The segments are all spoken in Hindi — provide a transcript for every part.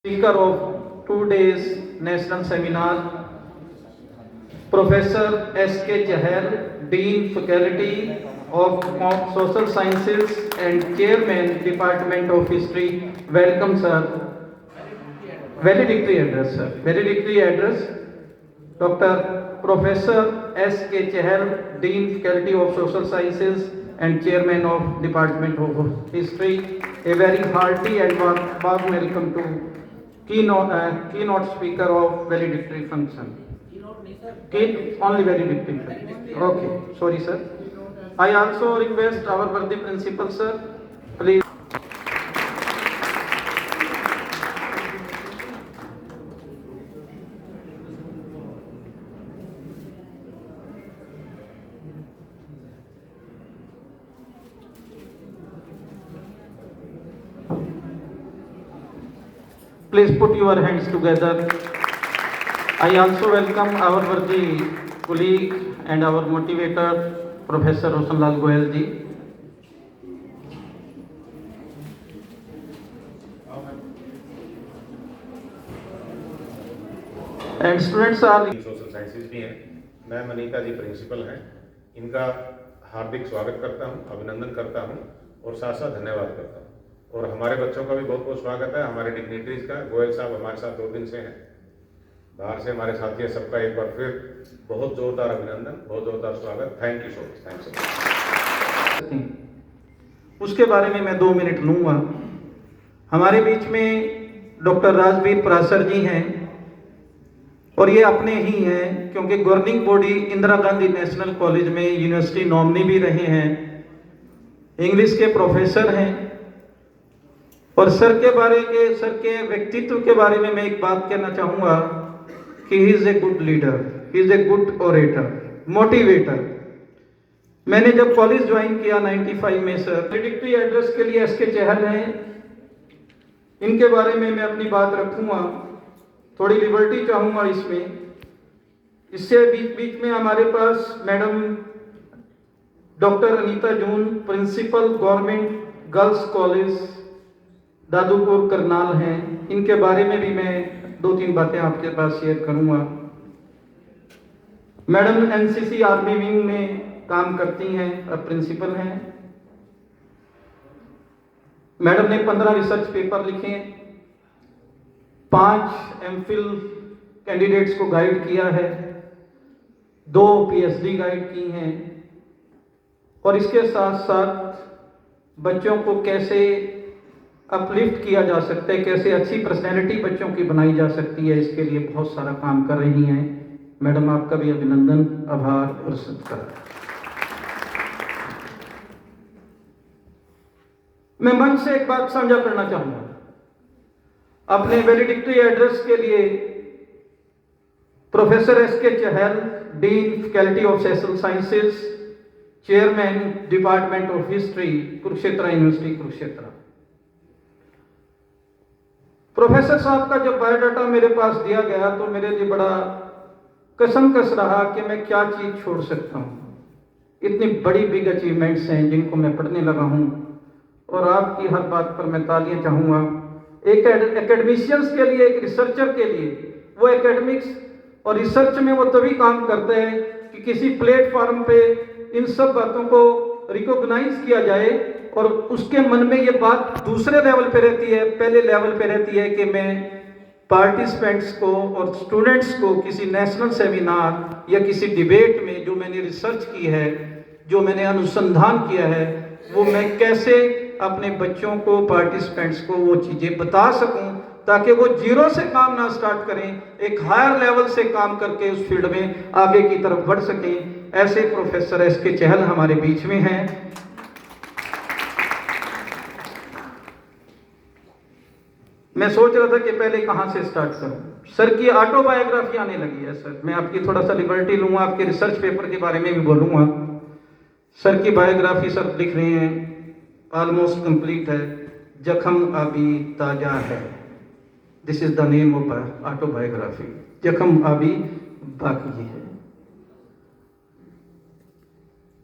Speaker of 2 days national seminar, Professor S.K. Chahal, Dean Faculty of Social Sciences and Chairman Department of History. Welcome, sir. Valedictory address, sir. Valedictory address, Dr. Professor S.K. Chahal, Dean Faculty of Social Sciences and Chairman of Department of History. A very hearty and warm welcome to keynote speaker of valedictory function. Only valedictory function. Okay, sorry, sir. I also request our worthy principal, sir, please. Please put your hands together. I also welcome our worthy colleague and our motivator, Professor Roshan Lal Goyal ji. And students are social sciences भी हैं। मैम अनीता जी प्रिंसिपल हैं। इनका हार्दिक स्वागत करता हूं, अभिनंदन करता हूं और साथ साथ धन्यवाद करता हूं। और हमारे बच्चों का भी बहुत बहुत स्वागत है। हमारे डिग्निटरीज का गोयल साहब हमारे साथ 2 दिन से हैं, बाहर से हमारे साथी है। सबका एक बार फिर बहुत जोरदार अभिनंदन, बहुत जोरदार स्वागत। Thank you so much. Thanks. उसके बारे में मैं 2 मिनट लूंगा। हमारे बीच में डॉक्टर राजवीर पराशर जी हैं और ये अपने ही हैं, क्योंकि governing body Indira Gandhi national college में यूनिवर्सिटी नॉमिनी भी रहे हैं, इंग्लिश के प्रोफेसर हैं। और सर के व्यक्तित्व के बारे में मैं एक बात कहना चाहूंगा कि he is a good leader, he is a good orator, motivator. मैंने जब कॉलेज ज्वाइन किया 95 में सर, वैलेडिक्टरी एड्रेस के लिए एसके चहल हैं, इनके बारे में मैं अपनी बात रखूंगा। थोड़ी लिबर्टी चाहूंगा इसमें। इससे बीच में हमारे पास madam doctor Anita Joon, principal government girls college Dadupur Karnal हैं। इनके बारे में भी मैं 2-3 बातें आपके पास शेयर करूंगा। मैडम एनसीसी आर्मी विंग में काम करती हैं, अब प्रिंसिपल हैं। मैडम ने 15 रिसर्च पेपर लिखे, 5 एमफिल कैंडिडेट्स को गाइड किया है, 2 पीएचडी गाइड की हैं। और इसके साथ साथ बच्चों को कैसे अपलिफ्ट किया जा सकता है, कैसे अच्छी पर्सनैलिटी बच्चों की बनाई जा सकती है, इसके लिए बहुत सारा काम कर रही हैं। मैडम आपका भी अभिनंदन, आभार और सत्कार। मैं मन से एक बात साझा करना चाहूंगा। अपने वैलेडिक्टरी एड्रेस के लिए professor S K Chahal, dean faculty of social sciences, chairman department of history, Kurukshetra university Kurukshetra. Professor साहब का जब बायोडाटा मेरे पास दिया गया तो मेरे लिए बड़ा कसमकस रहा कि मैं क्या चीज छोड़ सकता हूं। इतनी बड़ी बिग अचीवमेंट्स हैं जिनको मैं पढ़ने लगा हूं, और आपकी हर बात पर मैं तालियां चाहूंगा। एक एकेडमिशियंस के लिए, एक रिसर्चर के लिए, वो एकेडमिक्स और रिसर्च में वो तभी काम करते हैं कि किसी प्लेटफॉर्म पे इन सब बातों को रिकॉग्नाइज किया जाए और उसके मन में ये बात दूसरे लेवल पे रहती है, पहले लेवल पे रहती है कि मैं पार्टिसिपेंट्स को और स्टूडेंट्स को किसी नेशनल सेमिनार या किसी डिबेट में जो मैंने रिसर्च की है, जो मैंने अनुसंधान किया है, वो मैं कैसे अपने बच्चों को, पार्टिसिपेंट्स को वो चीजें बता सकूं, ताकि वो जीरो से काम ना स्टार्ट करें, एक हायर लेवल से काम करके उस फील्ड में आगे की तरफ बढ़ सकें। ऐसे प्रोफेसर एसके चहल हमारे बीच में हैं। मैं सोच रहा था कि पहले कहां से स्टार्ट करूं। सर की ऑटोबायोग्राफी आने लगी है। सर मैं आपकी थोड़ा सा लिबर्टी लूंगा, आपके रिसर्च पेपर के बारे में भी बोलूंगा। सर की बायोग्राफी सर लिख रहे हैं, ऑलमोस्ट कंप्लीट है। जख्म अभी ताजा है, this is the name of autobiography. जख्म अभी बाकी है।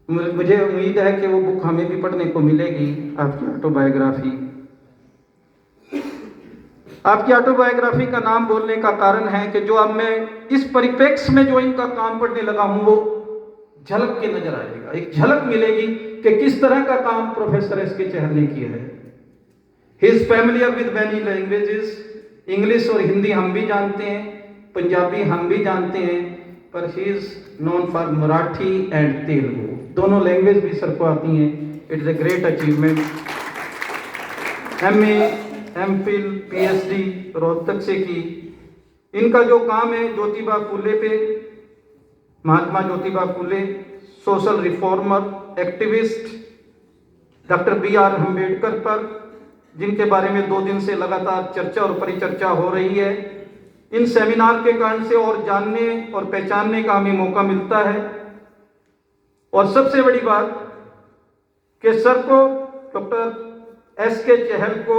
मुझे उम्मीद है कि वो बुक हमें भी पढ़ने को मिलेगी, आपकी ऑटोबायोग्राफी। आपकी ऑटोबायोग्राफी का नाम बोलने का कारण है कि जो अब मैं इस परिप्रेक्ष्य में जो इनका काम पढ़ने लगा हूं वो झलक के नजर आएगा, एक झलक मिलेगी कि किस तरह का काम प्रोफेसर एस के चहल ने किया है। He is familiar with many languages, English और हिंदी हम भी जानते हैं, पंजाबी हम भी जानते हैं, पर he is known for Marathi and Telugu, दोनों लैंग्वेज भी सर को आती हैं। It is a great achievement. MA, MPhil, PhD Rohtak से की। इनका जो काम है ज्योतिबा फुले पे, Mahatma Jyotiba Phule, social reformer, activist, doctor BR Ambedkar पर, जिनके बारे में 2 दिन से लगातार चर्चा और परिचर्चा हो रही है। इन सेमिनार के कारण से और जानने और पहचानने का हमें मौका मिलता है। और सबसे बड़ी बात कि सर को, डॉक्टर SK चहल को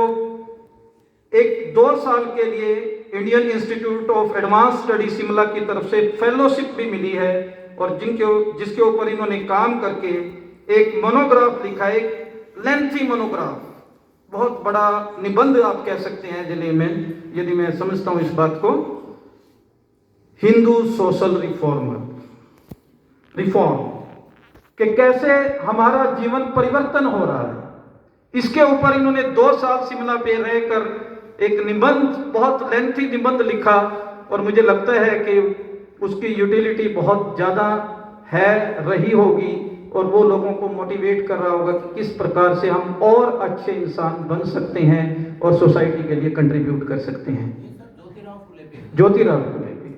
एक 2 साल के लिए Indian institute of advance study Shimla की तरफ से फेलोशिप भी मिली है, और जिसके ऊपर इन्होंने काम करके एक मोनोग्राफ लिखा, एक लेंथी मोनोग्राफ, बहुत बड़ा निबंध आप कह सकते हैं जिले में, यदि मैं समझता हूं इस बात को, हिंदू सोशल रिफॉर्म कि कैसे हमारा जीवन परिवर्तन हो रहा है। इसके ऊपर इन्होंने 2 साल शिमला पे रहकर एक निबंध, बहुत लेंथी निबंध लिखा, और मुझे लगता है कि उसकी यूटिलिटी बहुत ज़्यादा रही होगी, और वो लोगों को मोटिवेट कर रहा होगा कि किस प्रकार से हम और अच्छे इंसान बन सकते हैं और सोसाइटी के लिए कंट्रीब्यूट कर सकते हैं। ज्योतिराव फुले पे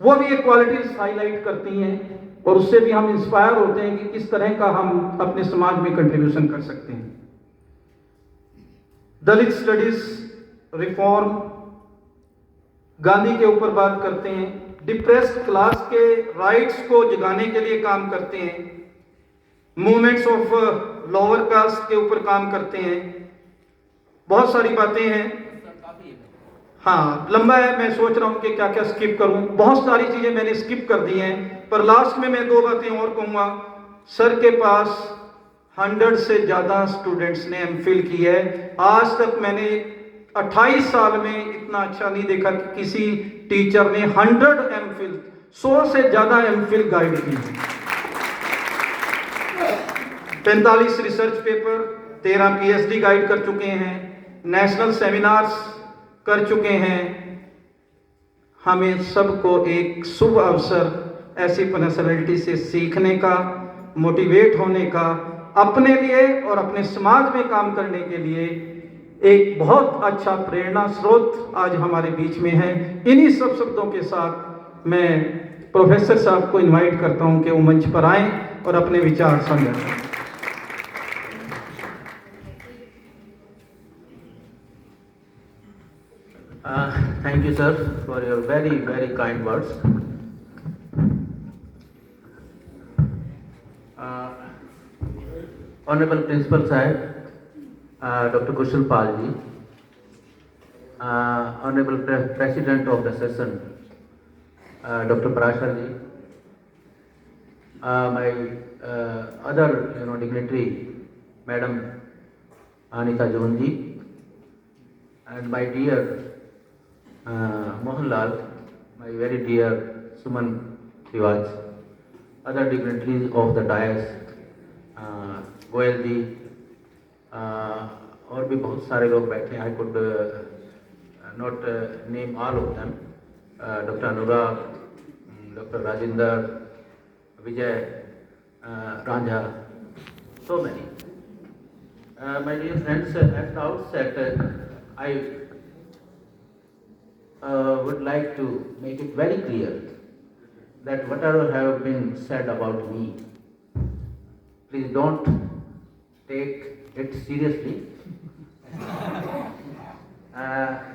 वो भी एक क्वालिटीज हाईलाइट करती हैं, और उससे भी हम इंस्पायर होते हैं कि किस तरह का हम अपने समाज में कंट्रीब्यूशन कर सकते हैं। दलित स्टडीज रिफॉर्म, गांधी के ऊपर बात करते हैं, डिप्रेस्ड क्लास के राइट्स को जगाने के लिए काम करते हैं, मूवमेंट्स ऑफ लोअर कास्ट के ऊपर काम करते हैं। बहुत सारी बातें हैं, हाँ लंबा है, मैं सोच रहा हूं कि क्या क्या स्किप करूं। बहुत सारी चीजें मैंने स्किप कर दी हैं, पर लास्ट में मैं 2 बातें और कहूंगा। सर के पास 100 से ज्यादा स्टूडेंट्स ने MPhil की है। आज तक मैंने 28 साल में इतना अच्छा नहीं देखा कि किसी टीचर ने 100 से ज्यादा MPhil गाइड की है। 45 रिसर्च पेपर, 13 PhD गाइड कर चुके हैं, नेशनल सेमिनार्स कर चुके हैं। हमें सबको एक शुभ अवसर ऐसी पर्सनैलिटी से सीखने का, मोटिवेट होने का, अपने लिए और अपने समाज में काम करने के लिए एक बहुत अच्छा प्रेरणा स्रोत आज हमारे बीच में है। इन्हीं सब शब्दों के साथ मैं प्रोफेसर साहब को इनवाइट करता हूं कि वो मंच पर आएं और अपने विचार साझा करें। Thank you, sir, for your very, very kind words. Honorable Principal Sahib, Dr. Kushal Pal ji, Honorable President of the session, Dr. Parashar ji, my other dignitary, Madam Anita John ji, and my dear Mohanlal, my very dear Suman Tiwaj, other dignitaries of the dais, Goyal जी, और भी बहुत सारे लोग बैठे हैं। I could not name all of them, doctor Anurag, doctor Rajendra, Vijay, Ranjha, so many. My dear friends, at the outset, I would like to make it very clear that whatever have been said about me, please don't take it seriously.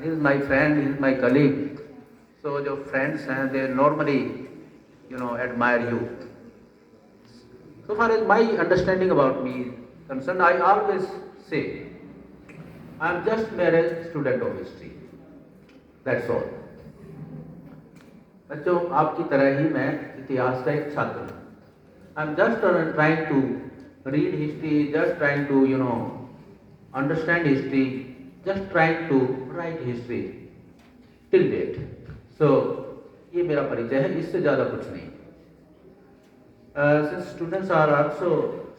He is my friend, he is my colleague. So your friends and they normally, admire you. So far as my understanding about me is concerned, I always say, I am just mere student of history. That's all. बच्चों, आपकी तरह ही मैं इतिहास का एक छात्र हूँ. I'm just trying to read history, just trying to, understand history, just trying to write history till date. So ये मेरा परिचय है, इससे ज़्यादा कुछ नहीं। Since students are also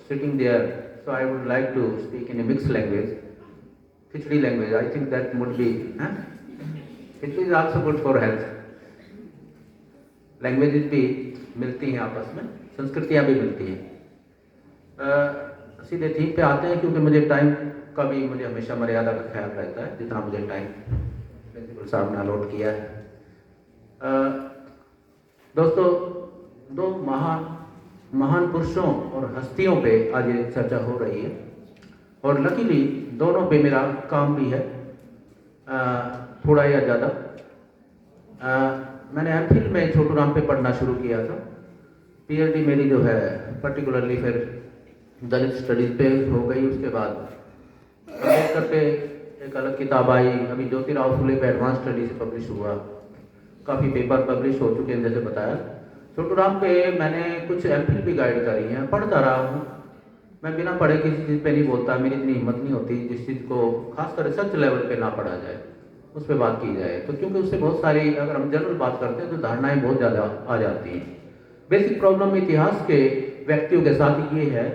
sitting there, so I would like to speak in a mixed language, Khichdi language. I think that would be, Khichdi is also good for health. Languages भी मिलती हैं आपस में, संस्कृतियाँ भी मिलती हैं। सीधे थीम पे आते हैं, क्योंकि मुझे टाइम का भी मुझे हमेशा मर्यादा का ख्याल रहता है, जितना मुझे टाइम प्रिंसिपल साहब ने अलॉट किया है। दोस्तों, दो महान पुरुषों और हस्तियों पे आज ये चर्चा हो रही है, और लकीली दोनों पे मेरा काम भी है, थोड़ा या ज़्यादा। मैंने एमफिल में छोटू राम पे पढ़ना शुरू किया था। पीएचडी मेरी जो है पर्टिकुलरली फिर दलित स्टडीज़ पे हो गई। उसके बाद अम्बेडकर पे एक अलग किताब आई, अभी ज्योतिराव फुले पे एडवांस स्टडी से पब्लिश हुआ, काफ़ी पेपर पब्लिश हो चुके हैं जैसे बताया। छोटू राम पे मैंने कुछ एमफिल भी गाइड करी हैं, पढ़ता रहा हूँ। मैं बिना पढ़े किसी चीज़ पे नहीं बोलता, मेरी इतनी हिम्मत नहीं होती जिस चीज़ को खासकर रिसर्च लेवल पे ना पढ़ा जाए, उस पर बात की जाए। तो क्योंकि उससे बहुत सारी, अगर हम जनरल बात करते हैं तो धारणाएं बहुत ज़्यादा आ जाती हैं। बेसिक प्रॉब्लम इतिहास के व्यक्तियों के साथ ये है,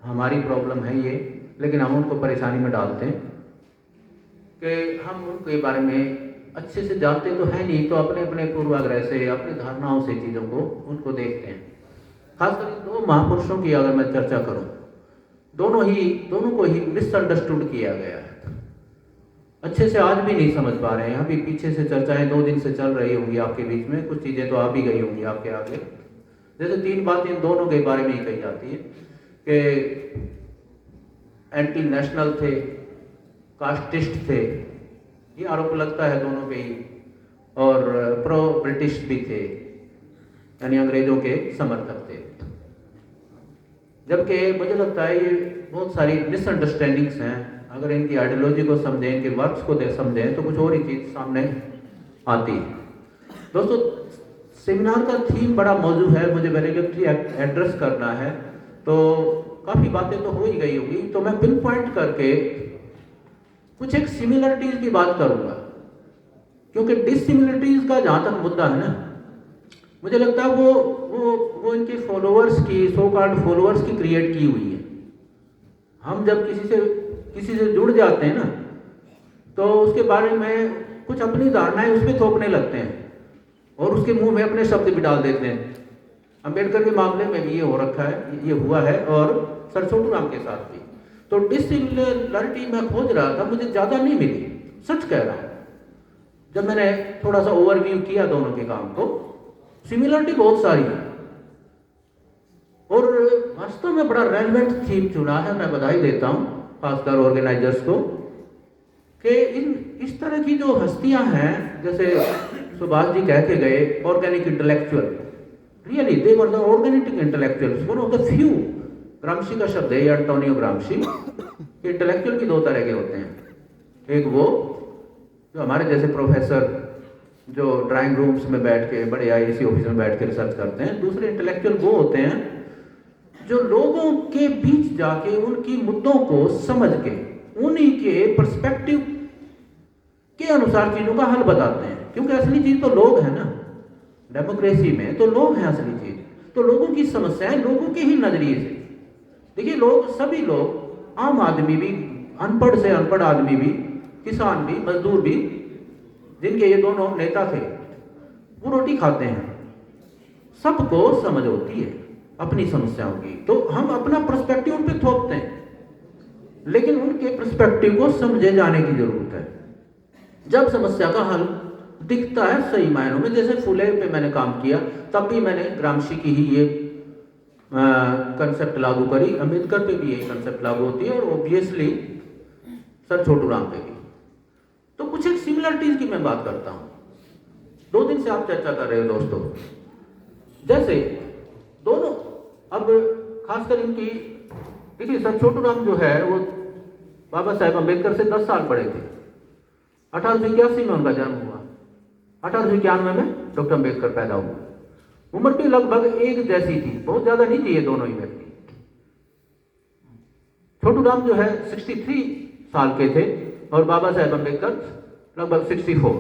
हमारी प्रॉब्लम है ये, लेकिन हम उनको परेशानी में डालते हैं कि हम उनके बारे में अच्छे से जानते तो है नहीं, तो अपने अपने पूर्वाग्रह से, अपनी धारणाओं से चीज़ों को उनको देखते हैं। खासकर इन दो महापुरुषों की अगर मैं चर्चा करूं, दोनों को ही मिसअंडरस्टूड किया गया है, अच्छे से आज भी नहीं समझ पा रहे हैं। अभी पीछे से चर्चाएं 2 दिन से चल रही होंगी आपके बीच में, कुछ चीज़ें तो आ भी गई होंगी आपके आगे। जैसे 3 बातें इन दोनों के बारे में ही कही जाती है कि एंटी नेशनल थे, कास्टिस्ट थे, ये आरोप लगता है दोनों पे ही, और प्रो ब्रिटिश भी थे, यानी अंग्रेजों के समर्थक थे। जबकि मुझे लगता है ये बहुत सारी मिसअंडरस्टैंडिंग्स हैं। अगर इनकी आइडियोलॉजी को समझें, इनके वर्क्स को समझें, तो कुछ और ही चीज़ सामने आती है। दोस्तों, सेमिनार का थीम बड़ा मौजूद है, मुझे वैलिडिटी एड्रेस करना है, तो काफ़ी बातें तो हो ही गई होगी। तो मैं पिन पॉइंट करके कुछ एक सिमिलरिटीज की बात करूंगा, क्योंकि डिसिमिलरिटीज का जहां तक मुद्दा है ना, मुझे लगता है वो इनके फॉलोअर्स की, सो कॉल्ड फॉलोअर्स की क्रिएट की हुई है। हम जब किसी से जुड़ जाते हैं ना, तो उसके बारे में कुछ अपनी धारणाएं उस पर थोपने लगते हैं और उसके मुंह में अपने शब्द भी डाल देते हैं। अम्बेडकर के मामले में भी ये हो रखा है, ये हुआ है, और सर छोटू राम के साथ भी। तो डिसिमिलरिटी मैं खोज रहा था, मुझे ज़्यादा नहीं मिली, सच कह रहा हूँ। जब मैंने थोड़ा सा ओवरव्यू किया दोनों के काम को, सिमिलरिटी बहुत सारी है, और वास्तव में बड़ा रेलेवेंट थीम चुना है। मैं बधाई देता हूँ खासकर ऑर्गेनाइजर्स को कि इस तरह की जो हस्तियाँ हैं, जैसे सुभाष जी कह के गए, organic intellectual, really they were the organic intellectuals, one of the few. ग्रामशी का शब्द है, एंटोनियो ग्रामशी। इंटेलेक्चुअल भी 2 तरह के होते हैं, एक वो जो हमारे जैसे प्रोफेसर जो ड्राइंग रूम्स में बैठ के, बड़े आईएएस ऑफिस में बैठ के रिसर्च करते हैं। दूसरे इंटेलेक्चुअल वो होते हैं जो लोगों के बीच जाके उनकी मुद्दों को समझ के उन्हीं के पर्सपेक्टिव के अनुसार चीज़ों का हल बताते हैं, क्योंकि असली चीज़ तो लोग हैं ना, डेमोक्रेसी में तो लोग हैं असली चीज़। तो लोगों की समस्याएं लोगों के ही नजरिए से, देखिए लोग, सभी लोग, आम आदमी भी, अनपढ़ से अनपढ़ आदमी भी, किसान भी, मजदूर भी, जिनके ये दोनों नेता थे, वो रोटी खाते हैं, सबको समझ होती है अपनी समस्याओं की। तो हम अपना पर्सपेक्टिव उन पे थोपते हैं, लेकिन उनके पर्सपेक्टिव को समझे जाने की जरूरत है। जब समस्या का हल दिखता है सही मायनों में, जैसे फुले पे मैंने काम किया, तब भी मैंने ग्रामशी की ही ये कंसेप्ट लागू करी। अम्बेडकर पे भी यही कंसेप्ट लागू होती है, और ऑब्वियसली सर छोटू राम पे भी। तो कुछ एक सिमिलरिटीज की मैं बात करता हूँ। 2 दिन से आप चर्चा कर रहे हो दोस्तों, जैसे दोनों, अब खासकर इनकी, देखिए सर छोटू राम जो है वो बाबा साहेब अम्बेडकर से 10 साल बड़े थे। 1881 में उनका जन्म हुआ, 1891 में डॉक्टर अम्बेडकर पैदा हुआ। उम्र भी लगभग एक जैसी थी, बहुत ज्यादा नहीं थी ये दोनों ही व्यक्ति। छोटू राम जो है 63 साल के थे और बाबा साहेब अम्बेडकर लगभग 64।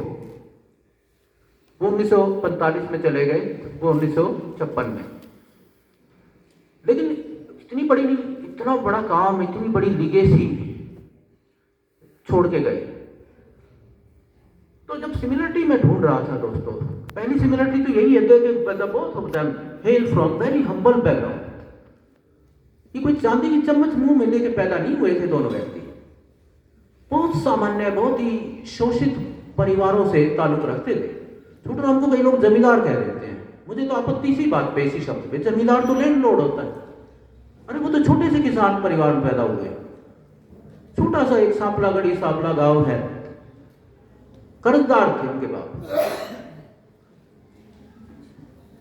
वो 1945 में चले गए, वो 1956 में। लेकिन इतना बड़ा काम, इतनी बड़ी लीगेसी छोड़ के गए। तो जब सिमिलरिटी में ढूंढ रहा था दोस्तों, पहली सिमिलरिटी तो यही है कि both of them hello from very humble background. ये कोई चांदी की चम्मच मुंह में लेके पैदा नहीं हुए थे दोनों व्यक्ति। बहुत सामान्य, बहुत ही शोषित परिवारों से ताल्लुक रखते थे। छोटूराम को कई लोग जमींदार कह देते हैं। मुझे तो आपत्ति इसी बात पे, इसी शब्द पे। जमींदार तो लैंडलॉर्ड होता है। अरे वो तो छोटे से किसान परिवार में पैदा हुए। छोटा सा एक सांपला गांव है, कर्जदार थे उनके बाप।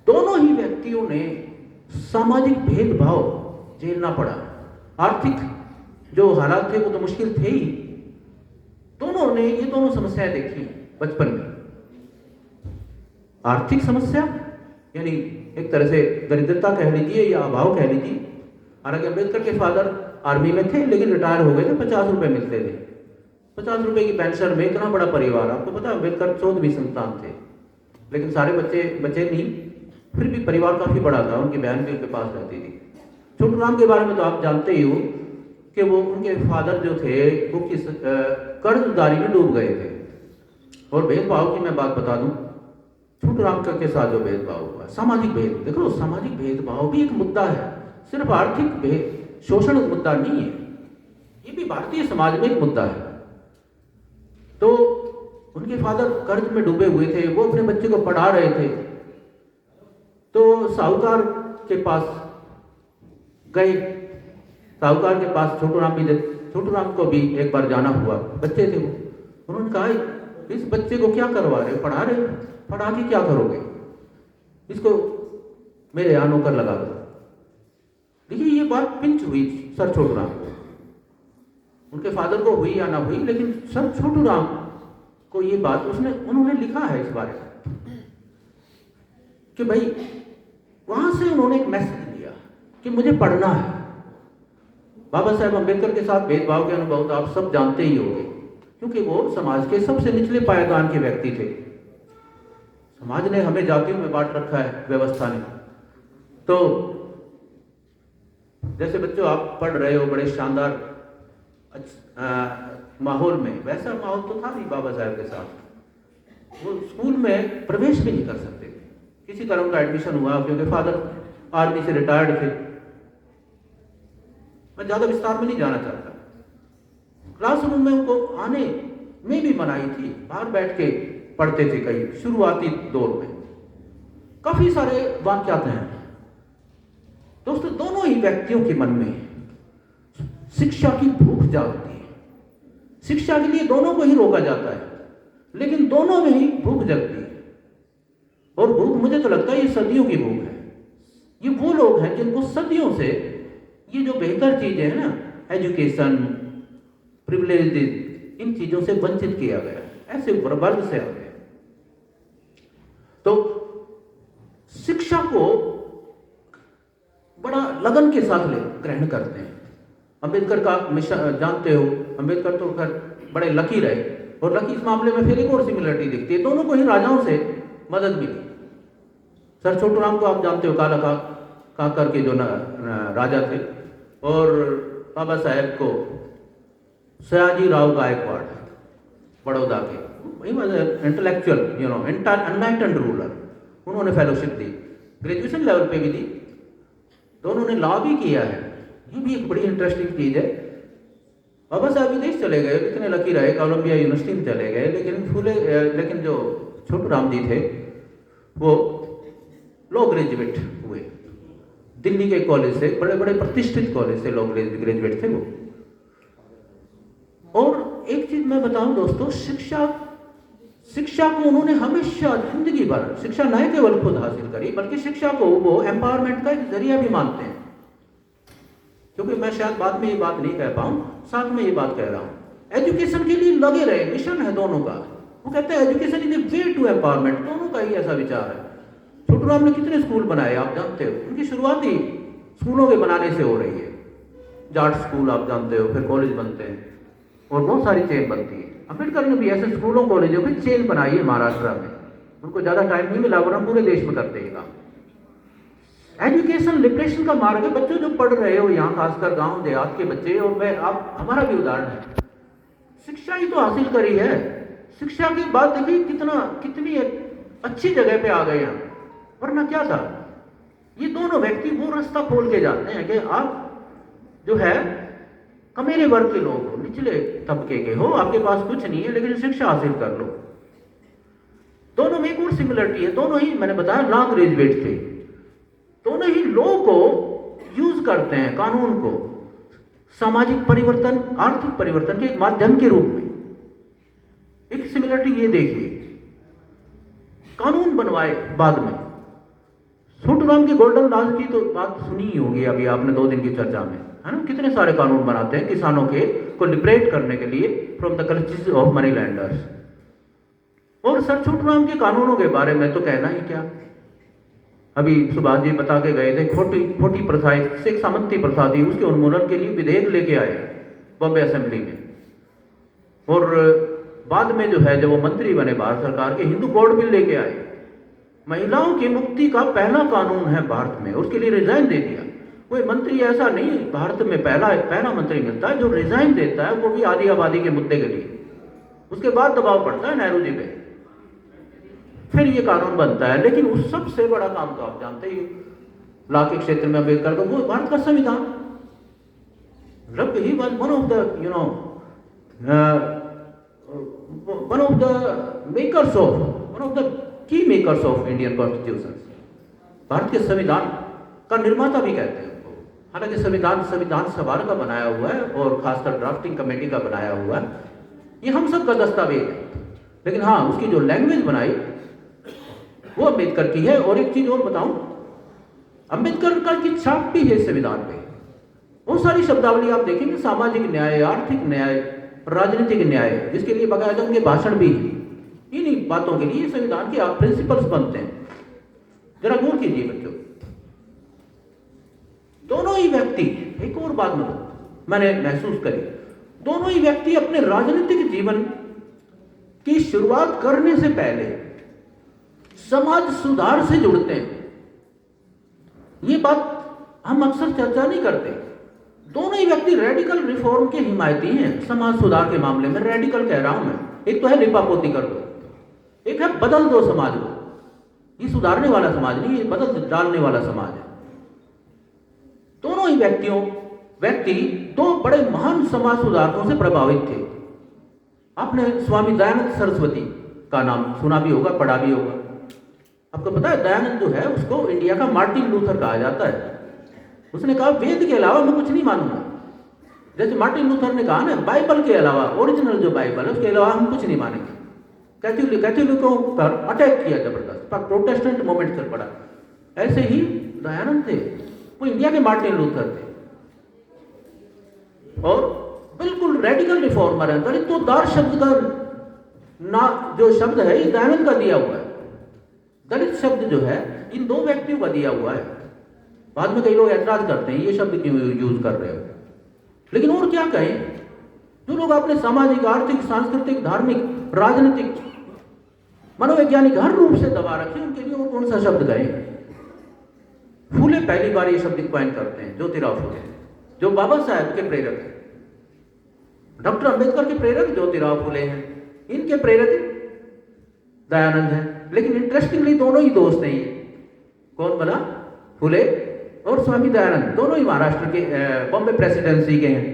दोनों ही व्यक्तियों ने सामाजिक भेदभाव झेलना पड़ा। आर्थिक जो हालात थे वो तो मुश्किल थे ही। दोनों ने ये दोनों समस्याएं देखी बचपन में। आर्थिक समस्या यानी एक तरह से दरिद्रता कह लीजिए या अभाव कह लीजिए। हालांकि अम्बेडकर के फादर आर्मी में थे लेकिन रिटायर हो गए थे, 50 रुपए मिलते थे। 50 रुपए की पेंशन में इतना बड़ा परिवार। आपको पता है अम्बेडकर 14वीं संतान थे, लेकिन सारे बच्चे नहीं, फिर भी परिवार काफी बड़ा था। उनकी बहन भी उनके पास रहती थी। छोटूराम के बारे में तो आप जानते ही हो कि वो उनके फादर जो थे वो किस कर्जदारी में डूब गए थे। और भेदभाव की मैं बात बता दूं, छोटूराम के साथ जो भेदभाव हुआ, सामाजिक भेद, देखो सामाजिक भेदभाव भी एक मुद्दा है, सिर्फ आर्थिक शोषण मुद्दा नहीं है, ये भी भारतीय समाज में एक मुद्दा है। तो उनके फादर कर्ज में डूबे हुए थे, वो अपने बच्चे को पढ़ा रहे थे। तो साहूकार के पास गए, साहूकार के पास छोटूराम को भी एक बार जाना हुआ। बच्चे थे वो, उन्होंने कहा इस बच्चे को क्या करवा रहे, पढ़ा रहे, पढ़ा के क्या करोगे, इसको मेरे यहाँ नौकर लगा दो। देखिए ये बात पिंच हुई सर छोटूराम को। उनके फादर को हुई या ना हुई, लेकिन सर छोटूराम को ये बात उन्होंने लिखा है इस बारे में कि भाई वहां से उन्होंने एक मैसेज दिया कि मुझे पढ़ना है। बाबा साहेब अम्बेडकर के साथ भेदभाव के अनुभव तो आप सब जानते ही होंगे, क्योंकि वो समाज के सबसे निचले पायदान के व्यक्ति थे। समाज ने हमें जातियों में बांट रखा है, व्यवस्था ने। तो जैसे बच्चों आप पढ़ रहे हो बड़े शानदार माहौल में, वैसा माहौल तो था नहीं बाबा साहब के साथ। वो स्कूल में प्रवेश भी नहीं कर सकते थे। किसी तरह उनका एडमिशन हुआ क्योंकि फादर आर्मी से रिटायर्ड थे। मैं ज्यादा विस्तार में नहीं जाना चाहता। क्लासरूम में उनको आने में भी मनाही थी, बाहर बैठ के पढ़ते थे। कई शुरुआती दौर में काफी सारे वाक्यात हैं दोस्तों। दोनों ही व्यक्तियों के मन में शिक्षा की भूख जागती है। शिक्षा के लिए दोनों को ही रोका जाता है, लेकिन दोनों में ही भूख जगती है। और भूख, मुझे तो लगता है ये सदियों की भूख है। ये वो लोग हैं जिनको सदियों से ये जो बेहतर चीजें हैं ना, एजुकेशन, प्रिविलेज, इन चीजों से वंचित किया गया, ऐसे वर्ग से आ गए। तो शिक्षा को बड़ा लगन के साथ ग्रहण करते हैं। अम्बेडकर का मिशन जानते हो, अम्बेडकर तो खैर बड़े लकी रहे, और लकी इस मामले में फिर एक और सिमिलरिटी दिखती है, दोनों को ही राजाओं से मदद मिली। सर छोटूराम को आप जानते हो, काला काकर के जो राजा थे, और बाबा साहेब को सयाजी राव गायकवाड़ बड़ौदा के, इंटेलेक्चुअल एनलाइटेंड रूलर, उन्होंने फेलोशिप दी, ग्रेजुएशन लेवल पे भी दी। दोनों ने लॉ भी किया है, ये भी एक बड़ी इंटरेस्टिंग चीज है। बाबा साहब विदेश चले गए, कितने लकी रहे, कोलंबिया यूनिवर्सिटी में चले गए, लेकिन जो छोटूराम जी थे वो लॉ ग्रेजुएट हुए दिल्ली के कॉलेज से, बड़े बड़े प्रतिष्ठित कॉलेज से लॉ ग्रेजुएट थे वो। और एक चीज मैं बताऊं दोस्तों, शिक्षा को उन्होंने हमेशा जिंदगी भर, शिक्षा न केवल खुद हासिल करी बल्कि शिक्षा को वो एम्पावरमेंट का एक जरिया भी मानते हैं। क्योंकि मैं शायद बाद में ये बात नहीं कह पाऊं, साथ में ये बात कह रहा हूं, एजुकेशन के लिए लगे रहे, मिशन है दोनों का। वो कहते हैं education is a way to empowerment, दोनों का ही ऐसा विचार है। छोटूराम ने कितने स्कूल बनाए आप जानते हो, उनकी शुरुआत ही स्कूलों के बनाने से हो रही है। जाट स्कूल आप जानते हो, फिर कॉलेज बनते हैं और बहुत सारी चेन बनती है। अम्बेडकर ने भी ऐसे स्कूलों कॉलेजों की चेन बनाई है महाराष्ट्र में, उनको ज़्यादा टाइम नहीं मिला वरना पूरे देश में करते हैं काम। एजुकेशन लिबरेशन का मार्ग है, बच्चों जो पढ़ रहे हो यहाँ, खासकर गांव देहात के बच्चे, और मैं आप हमारा भी उदाहरण है, शिक्षा ही तो हासिल करी है। शिक्षा के बाद देखिए कितनी अच्छी जगह पे आ गए हम, वरना क्या था। ये दोनों व्यक्ति वो रास्ता खोल के जाते हैं कि आप जो है कमेरे वर्ग के लोग हो, निचले तबके के हो, आपके पास कुछ नहीं है लेकिन शिक्षा हासिल कर लो। दोनों में एक और सिमिलरिटी है, दोनों ही मैंने बताया लॉ ग्रेजुएट थे, दोनों ही लॉ को यूज करते हैं, कानून को सामाजिक परिवर्तन, आर्थिक परिवर्तन के एक माध्यम के रूप में। एक सिमिलरिटी ये देखिए, कानून बनवाए बाद में, छोटूराम के गोल्डन लॉज की तो बात सुनी ही होगी अभी आपने 2 दिन की चर्चा में, है ना। कितने सारे कानून बनाते हैं किसानों के को लिबरेट करने के लिए from the clutches of money landers. और सर छोटूराम के कानूनों के बारे में तो कहना ही क्या, अभी सुभाष जी बता के गए थे, खोटी प्रथा, एक सामंती प्रथा थी, उसके उन्मूलन के लिए विधेयक लेके आए बॉम्बे असेंबली में। और बाद में जो है जब वो मंत्री बने भारत सरकार के, हिंदू कोड बिल लेके आए, महिलाओं की मुक्ति का पहला कानून है भारत में, उसके लिए रिजाइन दे दिया। कोई मंत्री ऐसा नहीं भारत में पहला मंत्री मिलता है जो रिजाइन देता है, वो भी आदि आबादी के मुद्दे के लिए। उसके बाद दबाव पड़ता है नेहरू जी पे, फिर ये कानून बनता है। लेकिन उस सबसे बड़ा काम तो आप जानते ही, लॉ के क्षेत्र में अम्बेडकर का वो भारत का संविधान, रब he was one of the key makers of Indian constitution. Bharat के संविधान का निर्माता भी कहते हैं उनको। हालांकि संविधान सभा का बनाया हुआ है और खासकर ड्राफ्टिंग कमेटी का बनाया हुआ है, ये हम सब का दस्तावेज है। लेकिन हाँ, उसकी जो लैंग्वेज बनाई वो अम्बेडकर की है। और एक चीज और बताऊं, अम्बेडकर का की छाप भी है संविधान पे। बहुत सारी शब्दावली आप देखेंगे, सामाजिक न्याय, आर्थिक न्याय, राजनीतिक न्याय, जिसके लिए बाकायदा उनके भाषण भी है। इन्हीं बातों के लिए संविधान के प्रिंसिपल्स बनते हैं। जरा गौर कीजिए बच्चों, दोनों ही व्यक्ति, एक और बात मैंने महसूस करी, दोनों ही व्यक्ति अपने राजनीतिक जीवन की शुरुआत करने से पहले समाज सुधार से जुड़ते हैं। ये बात हम अक्सर चर्चा नहीं करते। दोनों ही व्यक्ति रेडिकल रिफॉर्म के हिमायती हैं। समाज सुधार के मामले में रेडिकल कह रहा हूं मैं, एक तो है लिपापोती कर दो, एक है बदल दो समाज को। ये सुधारने वाला समाज नहीं, ये बदल डालने वाला समाज है। दोनों ही व्यक्ति दो बड़े महान समाज सुधारकों से प्रभावित थे। आपने स्वामी दयानंद सरस्वती का नाम सुना भी होगा, पढ़ा भी होगा। आपको पता है दयानंद जो है उसको इंडिया का मार्टिन लूथर कहा जाता है। उसने कहा वेद के अलावा मैं कुछ नहीं मानूंगा। जैसे मार्टिन लूथर ने कहा ना, बाइबल के अलावा, ओरिजिनल जो बाइबल है उसके अलावा हम कुछ नहीं मानेंगे। कैथोलिकों पर अटैक किया जबरदस्त, पर प्रोटेस्टेंट मूवमेंट चल पड़ा। ऐसे ही दयानंद थे, वो इंडिया के मार्टिन लूथर थे और बिल्कुल रेडिकल रिफॉर्मर है। दलितोद्धार शब्द का जो शब्द है ये दयानंद का दिया हुआ है। दलित शब्द जो है इन दो व्यक्तियों का दिया हुआ है। बाद में कई लोग ऐतराज करते हैं ये शब्द क्यों यूज कर रहे हो, लेकिन और क्या कहें, जो लोग अपने सामाजिक, आर्थिक, सांस्कृतिक, धार्मिक, राजनीतिक, मनोवैज्ञानिक हर रूप से दबा रखे, उनके लिए और कौन सा शब्द कहें। फूले पहली बार ये शब्द कॉइन करते हैं, ज्योतिराव फूले, जो बाबा साहब के प्रेरक हैं। डॉक्टर अंबेडकर के प्रेरक ज्योतिराव फूले हैं, इनके प्रेरक दयानंद हैं। लेकिन इंटरेस्टिंगली दोनों ही दोस्त हैं। ये कौन बना, फूले और स्वामी दयानंद, दोनों ही महाराष्ट्र के बॉम्बे प्रेसिडेंसी के हैं।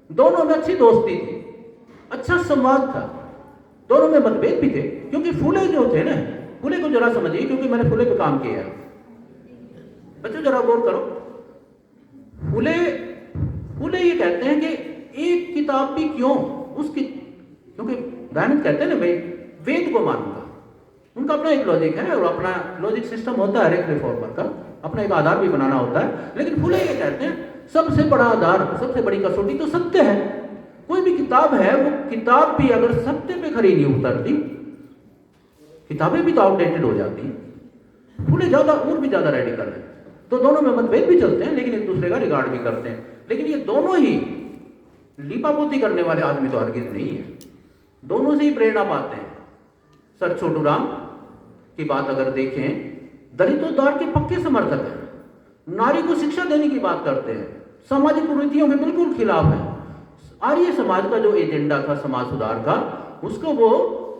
दोनों में अच्छी दोस्ती थी, अच्छा संवाद था, दोनों में मतभेद भी थे। क्योंकि फूले जो थे ना, फूले को जरा समझिए, क्योंकि मैंने फूले पे काम किया है। बच्चों जरा गौर करो, फूले ये कहते हैं कि एक किताब भी क्यों, उसकी, क्योंकि दयानंद कहते हैं ना भाई वेद को मानूंगा। उनका अपना एक लॉजिक है और अपना लॉजिक सिस्टम होता है हर एक रिफॉर्मर का, अपना एक आधार भी बनाना होता है। लेकिन फूले ये कहते हैं सबसे बड़ा आधार, सबसे बड़ी कसौटी तो सत्य है। कोई भी किताब है, वो किताब भी अगर सत्य पे खरी नहीं उतरती, किताबें भी तो आउटडेटेड हो जाती हैं। फूले ज्यादा और भी ज्यादा रेडिकल है। तो दोनों में मतभेद भी चलते हैं, लेकिन एक दूसरे का रिगार्ड भी करते हैं। लेकिन ये दोनों ही लीपापोती करने वाले आदमी तो हरगिज नहीं है। दोनों से ही प्रेरणा पाते हैं। सर छोटू राम की बात अगर देखें, दलितोद्धार के पक्के समर्थक हैं, नारी को शिक्षा देने की बात करते हैं, सामाजिक कुरीतियों के बिल्कुल खिलाफ है। आर्य समाज का जो एजेंडा था समाज सुधार का, उसको वो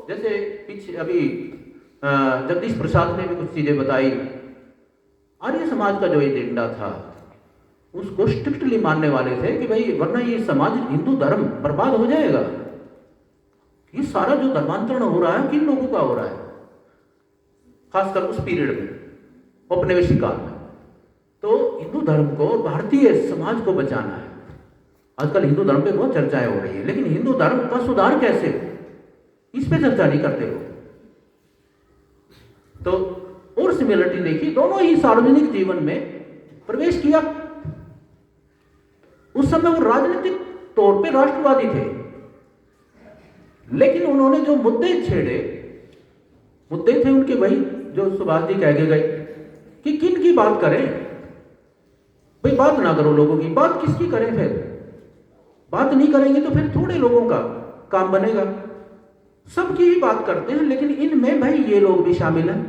जैसे पीछे अभी जगदीश प्रसाद ने भी कुछ चीजें बताई, आर्य समाज का जो एजेंडा था उसको स्ट्रिक्टली मानने वाले थे कि भाई वरना ये समाज हिंदू धर्म बर्बाद हो जाएगा। ये सारा जो धर्मांतरण हो रहा है किन लोगों का हो रहा है, खासकर उस पीरियड में औपनिवेशिक काल में। तो हिंदू धर्म को और भारतीय समाज को बचाना है। आजकल हिंदू धर्म पे बहुत चर्चाएं हो रही है, लेकिन हिंदू धर्म का सुधार कैसे हो इस पे चर्चा नहीं करते लोग। तो और सिमिलरिटी देखिए, दोनों ही सार्वजनिक जीवन में प्रवेश किया। उस समय वो राजनीतिक तौर पे राष्ट्रवादी थे, लेकिन उन्होंने जो मुद्दे छेड़े, मुद्दे थे उनके वही जो सुभाष जी कह के गए कि किन की बात करें भाई, बात ना करो लोगों की, बात किसकी करें, फिर बात नहीं करेंगे तो फिर थोड़े लोगों का काम बनेगा। सबकी ही बात करते हैं, लेकिन इनमें भाई ये लोग भी शामिल हैं।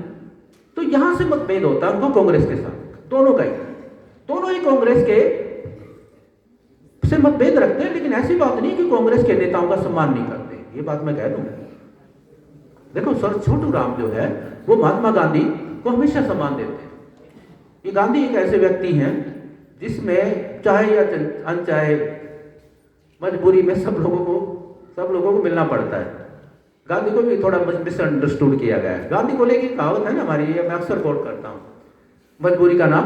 तो यहां से मतभेद होता है उनको कांग्रेस के साथ, दोनों का ही, दोनों ही कांग्रेस के से मतभेद रखते हैं, लेकिन ऐसी बात नहीं कि कांग्रेस के नेताओं का सम्मान नहीं करते। ये बात मैं कह दूं, देखो सर छोटू राम जो है वो महात्मा गांधी को हमेशा सम्मान देते हैं। ये गांधी एक ऐसे व्यक्ति हैं जिसमें चाहे या अनचाहे मजबूरी में सब लोगों को मिलना पड़ता है। गांधी को भी थोड़ा मिसअंडरस्टूड किया गया है। गांधी को लेकर कहावत है ना हमारी, ये मैं अक्सर कोट करता हूं, मजबूरी का नाम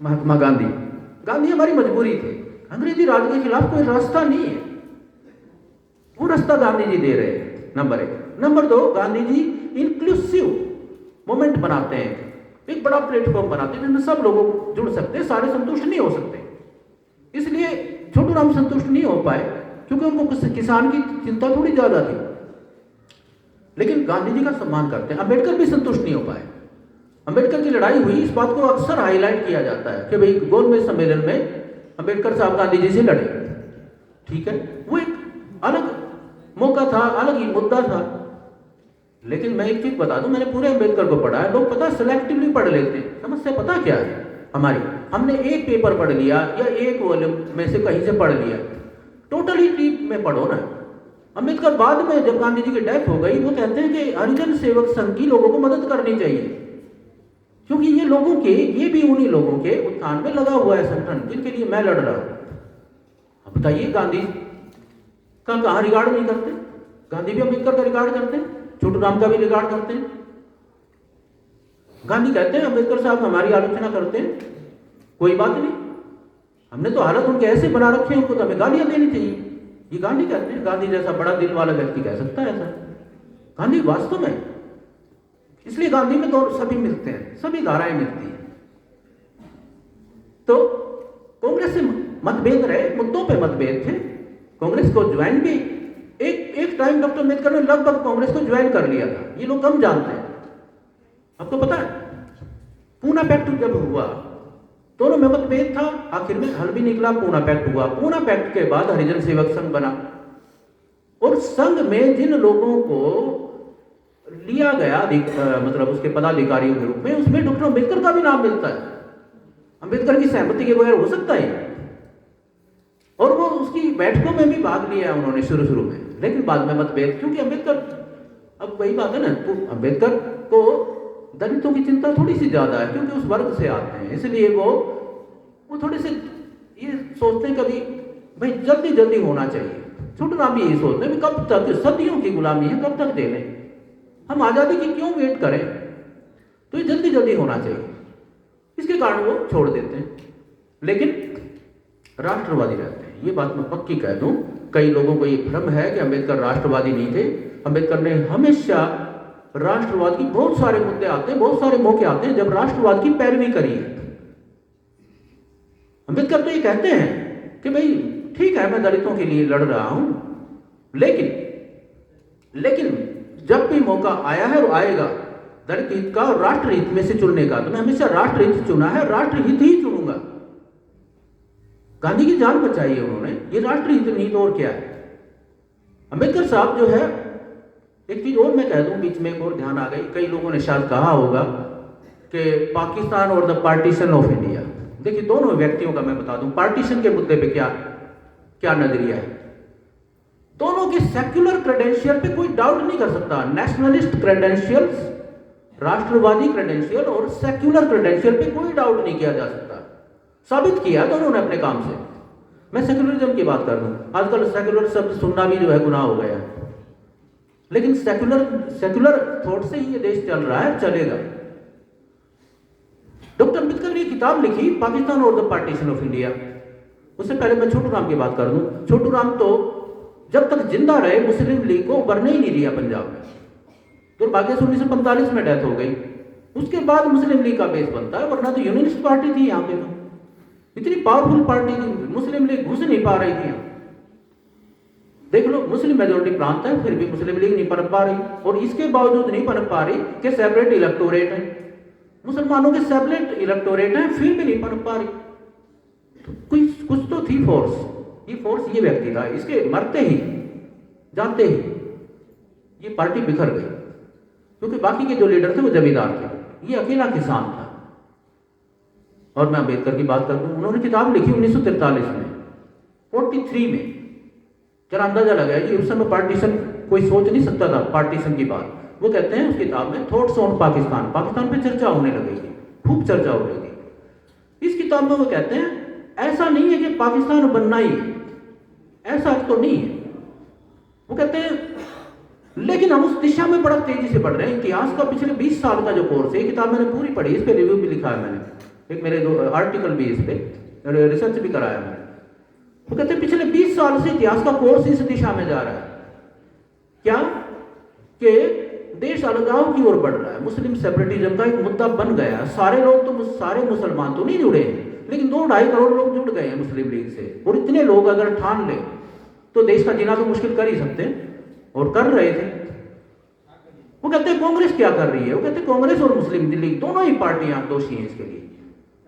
महात्मा गांधी। गांधी हमारी मजबूरी थी, अंग्रेजी राज के खिलाफ कोई रास्ता नहीं है, वो रास्ता गांधी जी दे रहे हैं, number 1। Number 2, Gandhi ji inclusive moment बनाते हैं, एक बड़ा प्लेटफॉर्म बनाते हैं जिसमें सब लोग जुड़ सकते हैं, सारे संतुष्ट नहीं हो सकते। इसलिए छोटू राम संतुष्ट नहीं हो पाए क्योंकि उनको किसान की चिंता थोड़ी ज्यादा थी, लेकिन गांधी जी का सम्मान करते हैं। अंबेडकर भी संतुष्ट नहीं हो पाए। अंबेडकर की लड़ाई हुई, इस बात को अक्सर हाईलाइट किया जाता है कि भाई गोलमेज सम्मेलन में अंबेडकर साहब गांधी जी से लड़े, ठीक है, वो एक अलग मौका था, अलग ही मुद्दा था। लेकिन मैं एक चीज बता दूं, मैंने पूरे अंबेडकर को पढ़ा है। लोग पता सिलेक्टिवली पढ़ लेते हैं। समस्या पता क्या है हमारी, हमने एक पेपर पढ़ लिया या एक वॉल्यूम में से कहीं से पढ़ लिया, टोटली डीप में पढ़ो ना। अंबेडकर बाद में जब गांधी जी की डेथ हो गई, वो कहते हैं कि हरिजन सेवक संघ की लोगों को मदद करनी चाहिए, क्योंकि ये लोगों के, ये भी उन्हीं लोगों के उत्थान में लगा हुआ है संगठन जिनके लिए मैं लड़ रहा हूं। अब बताइए गांधी का कहां रिगार्ड नहीं करते? गांधी भी अंबेडकर का रिगार्ड करते हैं, छोटू राम का भी रिगार्ड करते हैं। गांधी कहते हैं अंबेडकर साहब हमारी आलोचना करते हैं, कोई बात नहीं, हमने तो हालत उनके ऐसे बना रखे हैं, उनको तो हमें गालियां देनी चाहिए। ये गांधी कहते हैं। गांधी जैसा बड़ा दिल वाला व्यक्ति कह सकता है ऐसा? गांधी वास्तव में, इसलिए गांधी में तो सभी मिलते हैं, सभी धाराएं मिलती हैं। तो कांग्रेस से मतभेद रहे, मुद्दों पे मतभेद थे। कांग्रेस को ज्वाइन भी एक टाइम डॉक्टर अम्बेडकर ने लगभग कांग्रेस को ज्वाइन कर लिया था, ये लोग कम जानते हैं। आपको पता है पूना पैक्ट जब हुआ, दोनों में मतभेद था, आखिर में हल भी निकला, पूना पैक्ट हुआ। पूना पैक्ट के बाद हरिजन सेवक संघ बना, और संघ में जिन लोगों को लिया गया मतलब उसके पदाधिकारियों के रूप में, उसमें डॉक्टर अम्बेडकर का भी नाम मिलता है। अम्बेडकर की सहमति के बगैर हो सकता है? और वो उसकी बैठकों में भी भाग लिया उन्होंने शुरू में, लेकिन बाद में मतभेद, क्योंकि अम्बेडकर, अब वही बात है ना, तो अम्बेडकर को दलितों की चिंता थोड़ी सी ज्यादा है क्योंकि उस वर्ग से आते हैं, इसलिए वो थोड़े से ये सोचते हैं कभी भाई जल्दी होना चाहिए। छोटू राम भी यही सोचते हैं कब तक, सदियों की गुलामी है, कब तक दे लें, हम आजादी की क्यों वेट करें, तो ये जल्दी होना चाहिए। इसके कारण वो छोड़ देते हैं, लेकिन राष्ट्रवादी रहते हैं। ये बात मैं पक्की कह दूं, कई लोगों को ये भ्रम है कि अम्बेडकर राष्ट्रवादी नहीं थे। अम्बेडकर ने हमेशा राष्ट्रवाद की, बहुत सारे मुद्दे आते हैं, बहुत सारे मौके आते हैं जब राष्ट्रवाद की पैरवी करी है। अम्बेडकर तो ये कहते हैं कि भाई ठीक है मैं दलितों के लिए लड़ रहा हूं, लेकिन जब भी मौका आया है और आएगा दलित हित का और राष्ट्र हित में से चुनने का, तो मैं हमेशा राष्ट्र हित चुना है, राष्ट्र हित ही चुनूंगा। गांधी की जान बचाई है उन्होंने, ये राष्ट्र हित नहीं तो और क्या है। अम्बेडकर साहब जो है, एक चीज और मैं कह दूं, बीच में एक और ध्यान आ गई, कई लोगों ने शायद कहा होगा कि पाकिस्तान और द पार्टीशन ऑफ इंडिया। देखिए दोनों व्यक्तियों का मैं बता दूं पार्टीशन के मुद्दे पे क्या क्या नजरिया है। दोनों के सेक्युलर क्रेडेंशियल पे कोई डाउट नहीं कर सकता। नेशनलिस्ट क्रेडेंशियल्स, राष्ट्रवादी क्रेडेंशियल और सेक्युलर क्रेडेंशियल पे कोई डाउट नहीं किया जा सकता। साबित किया दोनों ने अपने काम से। मैं सेक्युलरिज्म की बात कर दूं, आजकल सेक्युलर शब्द सुनना भी जो है गुनाह हो गया है, लेकिन सेक्युलर थॉट से ही ये देश चल रहा है, चलेगा। डॉक्टर अम्बेडकर ने किताब लिखी पाकिस्तान और द पार्टीशन ऑफ इंडिया। उससे पहले मैं छोटू राम की बात कर दूं। छोटू राम तो जब तक जिंदा रहे मुस्लिम लीग को उभरने ही नहीं दिया पंजाब में। दुर्भाग्य से 1945 में डेथ हो गई, उसके बाद मुस्लिम लीग का बेस बनता है, वरना तो यूनियनिस्ट पार्टी थी यहाँ पे। तो इतनी पावरफुल पार्टी थी, मुस्लिम लीग घुस नहीं पा रही थी यहाँ। देख लो, मुस्लिम मेजोरिटी प्रांत है, फिर भी मुस्लिम लीग नहीं पनप पा रही, और इसके बावजूद नहीं पनप पा रही कि सेपरेट इलेक्टोरेट है, मुसलमानों के सेपरेट इलेक्टोरेट है, फिर भी नहीं पनप पा रही। तो कुछ तो थी फोर्स। ये फोर्स ये व्यक्ति था, इसके मरते ही जाते ही ये पार्टी बिखर गई, क्योंकि बाकी के जो लीडर थे वो जमींदार थे, ये अकेला किसान था। और मैं अम्बेडकर की बात कर दूं, उन्होंने किताब लिखी 1943 में, 43 में। जरा अंदाजा लगाया जी, उस समय पार्टीशन कोई सोच नहीं सकता था, पार्टीशन की बात। वो कहते हैं उस किताब में थॉट्स ऑन पाकिस्तान, पाकिस्तान पे चर्चा होने लगी थी, खूब चर्चा हो रही थी। इस किताब में वो कहते हैं ऐसा नहीं है कि पाकिस्तान बनना ही है, ऐसा तो नहीं है। वो कहते हैं लेकिन हम उस दिशा में बड़ा तेजी से बढ़ रहे हैं। इतिहास का पिछले 20 साल का जो कोर्स है, किताब मैंने पूरी पढ़ी, इस पे रिव्यू भी लिखा है मैंने, एक मेरे दो आर्टिकल भी इस पे रिसर्च भी कराया मैंने। वो कहते हैं पिछले 20 साल से इतिहास का कोर्स इस दिशा में जा रहा है, क्या कि देश अलगाव की ओर बढ़ रहा है, मुस्लिम सेपरेटिज्म का एक मुद्दा बन गया है। सारे लोग तो, सारे मुसलमान तो नहीं जुड़े हैं, लेकिन 2-2.5 करोड़ लोग जुड़ गए हैं मुस्लिम लीग से, और इतने लोग अगर ठान ले तो देश का जीना तो मुश्किल कर ही सकते हैं, और कर रहे थे। वो कहते हैं कांग्रेस क्या कर रही है, वो कहते हैं कांग्रेस और मुस्लिम लीग दोनों ही पार्टियां दोषी हैं इसके लिए।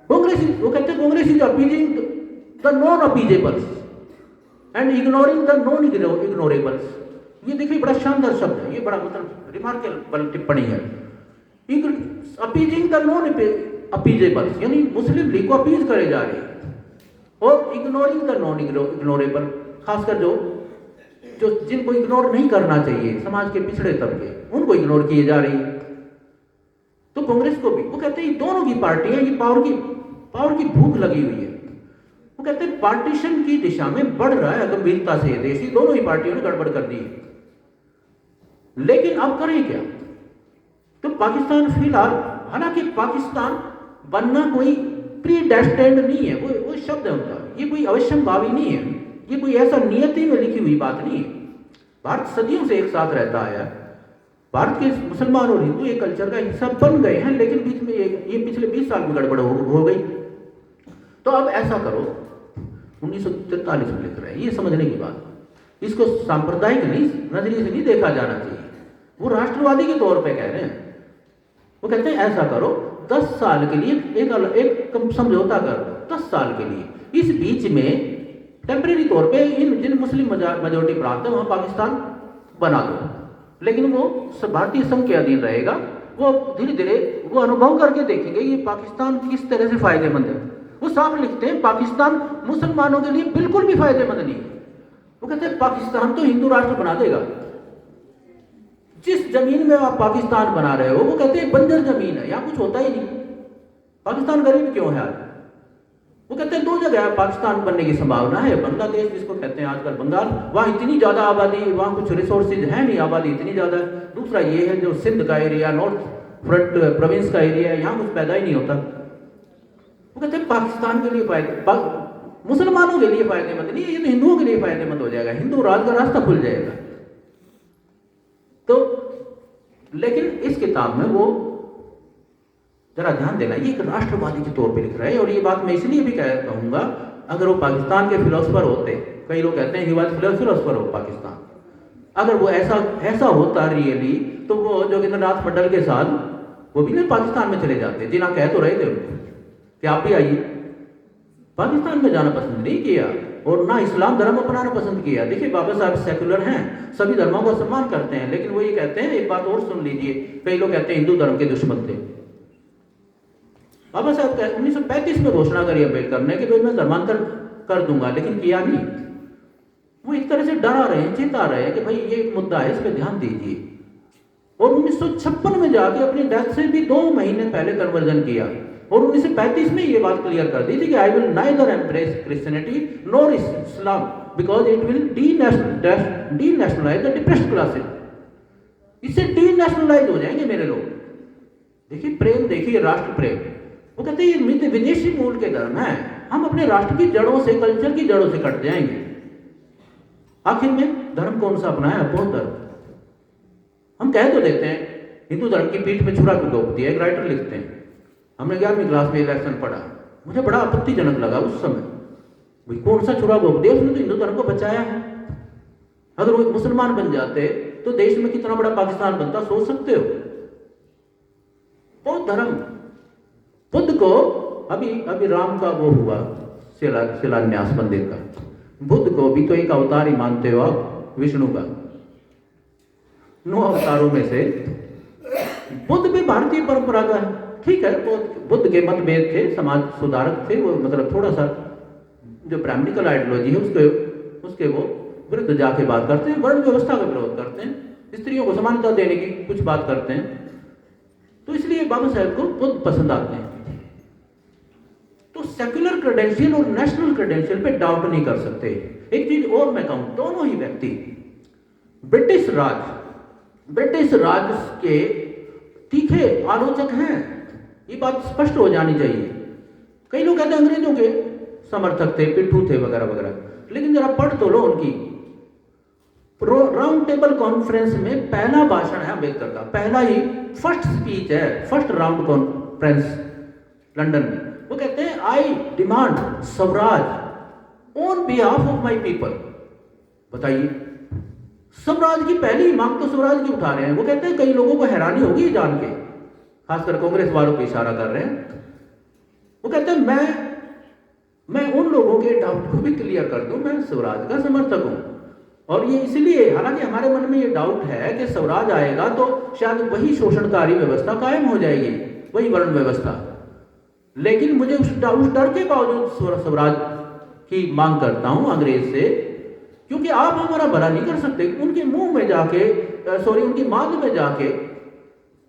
कांग्रेस, वो कहते हैं Congress is appeasing the non appeasables and ignoring the non ignorables. ये देखिए बड़ा शानदार शब्द है, ये बड़ा मतलब रिमार्केबल टिप्पणी है। अपीजिंग द नॉन अपीजेबल्स, यानी मुस्लिम लीग को अपीज करे जा रही है, और इग्नोरिंग द नॉन इग्नोरेबल, खासकर जो जिनको इग्नोर नहीं करना चाहिए, समाज के पिछड़े तबके, उनको इग्नोर किए जा रही है। तो कांग्रेस को भी, वो कहते हैं दोनों की पार्टियां, ये पावर की भूख लगी हुई है। वो कहते हैं पार्टीशन की दिशा में बढ़ रहा है गंभीरता से देश, ही दोनों ही पार्टियों ने गड़बड़ कर दी। लेकिन अब करें क्या? तो पाकिस्तान फिलहाल, हालांकि पाकिस्तान बनना कोई प्री डेस्टिन्ड नहीं है, वो शब्द है उनका, ये कोई अवश्यंभावी नहीं है, ये कोई ऐसा नियति में लिखी हुई बात नहीं है। भारत सदियों से एक साथ रहता आया, भारत के मुसलमान और हिंदू एक कल्चर का हिस्सा बन गए हैं, लेकिन बीच में ये पिछले 20 साल में गड़बड़ हो गई। तो अब ऐसा करो, 1943 में लिख रहे हैं, ये समझने की बात, इसको सांप्रदायिक नजरिए से नहीं देखा जाना चाहिए, वो राष्ट्रवादी के तौर पे कह रहे हैं। वो कहते हैं ऐसा करो, 10 साल के लिए एक समझौता कर लो, 10 साल के लिए। इस बीच में टेम्परेरी तौर पे इन जिन मुस्लिम मेजोरिटी प्रांत है वहां पाकिस्तान बना दो, लेकिन वो भारतीय संघ के अधीन रहेगा। वो धीरे धीरे वो अनुभव करके देखेंगे ये पाकिस्तान किस तरह से फायदेमंद है। वो साफ लिखते हैं पाकिस्तान मुसलमानों के लिए बिल्कुल भी फायदेमंद नहीं है। वो कहते हैं पाकिस्तान तो हिंदू राष्ट्र बना देगा, जिस जमीन में आप पाकिस्तान बना रहे हो, वो कहते हैं बंजर जमीन है, यहाँ कुछ होता ही नहीं, पाकिस्तान गरीब क्यों है आज? वो कहते हैं 2 जगह पाकिस्तान बनने की संभावना है, बांग्लादेश जिसको कहते हैं आजकल बंगाल, वहाँ इतनी ज्यादा आबादी, वहाँ कुछ रिसोर्सेज है नहीं, आबादी इतनी ज्यादा है। दूसरा ये है जो सिंध का एरिया, नॉर्थ फ्रंट प्रोविंस का एरिया है, यहाँ कुछ पैदा ही नहीं होता। वो कहते हैं पाकिस्तान के लिए मुसलमानों के लिए फायदेमंद नहीं है, ये तो हिंदुओं के लिए फायदेमंद हो जाएगा, हिंदू राज का रास्ता खुल जाएगा। तो लेकिन इस किताब में वो जरा ध्यान देना, ये एक राष्ट्रवादी के तौर पे लिख रहे हैं, और ये बात मैं इसलिए भी कहूंगा, अगर वो पाकिस्तान के फिलोसफर होते, कई लोग कहते हैं कि वो फिलोसफर हो पाकिस्तान, अगर वो ऐसा होता रियली, तो वो जोगिंद्रनाथ मंडल के साथ वो भी नहीं पाकिस्तान में चले जाते, जिन्हें कह तो रहे थे उनको कि आप भी आइए। पाकिस्तान में जाना पसंद नहीं किया, और ना इस्लाम धर्म अपनाना पसंद किया। देखिए बाबा साहब सेकुलर हैं, सभी धर्मों का सम्मान करते हैं, लेकिन वो ये कहते हैं, एक बात और सुन लीजिए, कई लोग कहते हैं हिंदू धर्म के दुश्मन थे। बाबा साहब 1935 में घोषणा करी अम्बेडकर ने कि भाई मैं धर्मांतर कर दूंगा, लेकिन किया नहीं। वो एक तरह से डरा रहे हैं, चेता रहे हैं कि भाई ये मुद्दा है, इस पर ध्यान दीजिए। और 1956 में जाके अपनी डेथ से भी 2 महीने पहले कन्वर्जन किया और 1935 में ये बात क्लियर कर दी थी कि I will neither embrace Christianity nor Islam because it will denationalise the depressed classes. इससे डीनेशनलाइज हो जाएंगे मेरे लोग। देखिए प्रेम, देखिए राष्ट्र प्रेम। वो कहते हैं ये विदेशी मूल के धर्म है, हम अपने राष्ट्र की जड़ों से, कल्चर की जड़ों से कट जाएंगे। आखिर में धर्म कौन सा अपनाया? बौद्ध धर्म। हम कह तो देते हैं हिंदू धर्म की पीठ पे छुरा क्यों रोक दिया, एक राइटर लिखते हैं। हमने 11वीं क्लास में इलेक्शन पढ़ा, मुझे बड़ा आपत्तिजनक लगा उस समय, भाई कौन सा छुरा रोक दिया, उसने तो हिंदू धर्म को बचाया है। अगर वो मुसलमान बन जाते तो देश में कितना बड़ा पाकिस्तान बनता, सोच सकते हो। बौद्ध धर्म, बुद्ध को अभी राम का वो हुआ शिलान्यास मंदिर का, बुद्ध को भी तो एक अवतार ही मानते हो आप, विष्णु का। 9 अवतारों में से बुद्ध भी भारतीय परंपरा का है, ठीक है। बुद्ध के मतभेद थे, समाज सुधारक थे वो, मतलब थोड़ा सा जो ब्राह्मणिकल आइडियोलॉजी है उसके वो विरुद्ध जाके बात करते हैं, वर्ण व्यवस्था का विरोध करते हैं, स्त्रियों को समानता देने की कुछ बात करते हैं। तो इसलिए बाबा साहेब को बुद्ध पसंद आते हैं। तो सेक्युलर क्रेडेंशियल और नेशनल क्रेडेंशियल पे डाउट नहीं कर सकते। एक चीज और मैं कहूं, दोनों ही व्यक्ति ब्रिटिश राज के तीखे आलोचक हैं, ये बात स्पष्ट हो जानी चाहिए। कई लोग कहते हैं अंग्रेजों के समर्थक थे, पिट्ठू थे वगैरह वगैरह, लेकिन जरा पढ़ तो लो उनकी राउंड टेबल कॉन्फ्रेंस में पहला भाषण है अम्बेडकर का, पहला ही फर्स्ट स्पीच है, फर्स्ट राउंड कॉन्फ्रेंस लंदन में। वो कहते हैं आई demand Swaraj on behalf of my people. बताइए, स्वराज की पहली मांग तो स्वराज की उठा रहे हैं। वो कहते हैं कई लोगों को हैरानी होगी जान के, खासकर कांग्रेस वालों को इशारा कर रहे हैं। वो कहते हैं मैं उन लोगों के डाउट को भी क्लियर कर दूं, मैं स्वराज का समर्थक हूं। और ये इसलिए, हालांकि हमारे मन में ये डाउट है कि स्वराज आएगा तो शायद वही शोषणकारी व्यवस्था कायम हो जाएगी, वही वर्ण व्यवस्था। लेकिन मुझे उस डर के बावजूद स्वराज की मांग करता हूं अंग्रेज से, क्योंकि आप हमारा भला नहीं कर सकते। उनके मुंह में जाके, उनकी मांग में जाके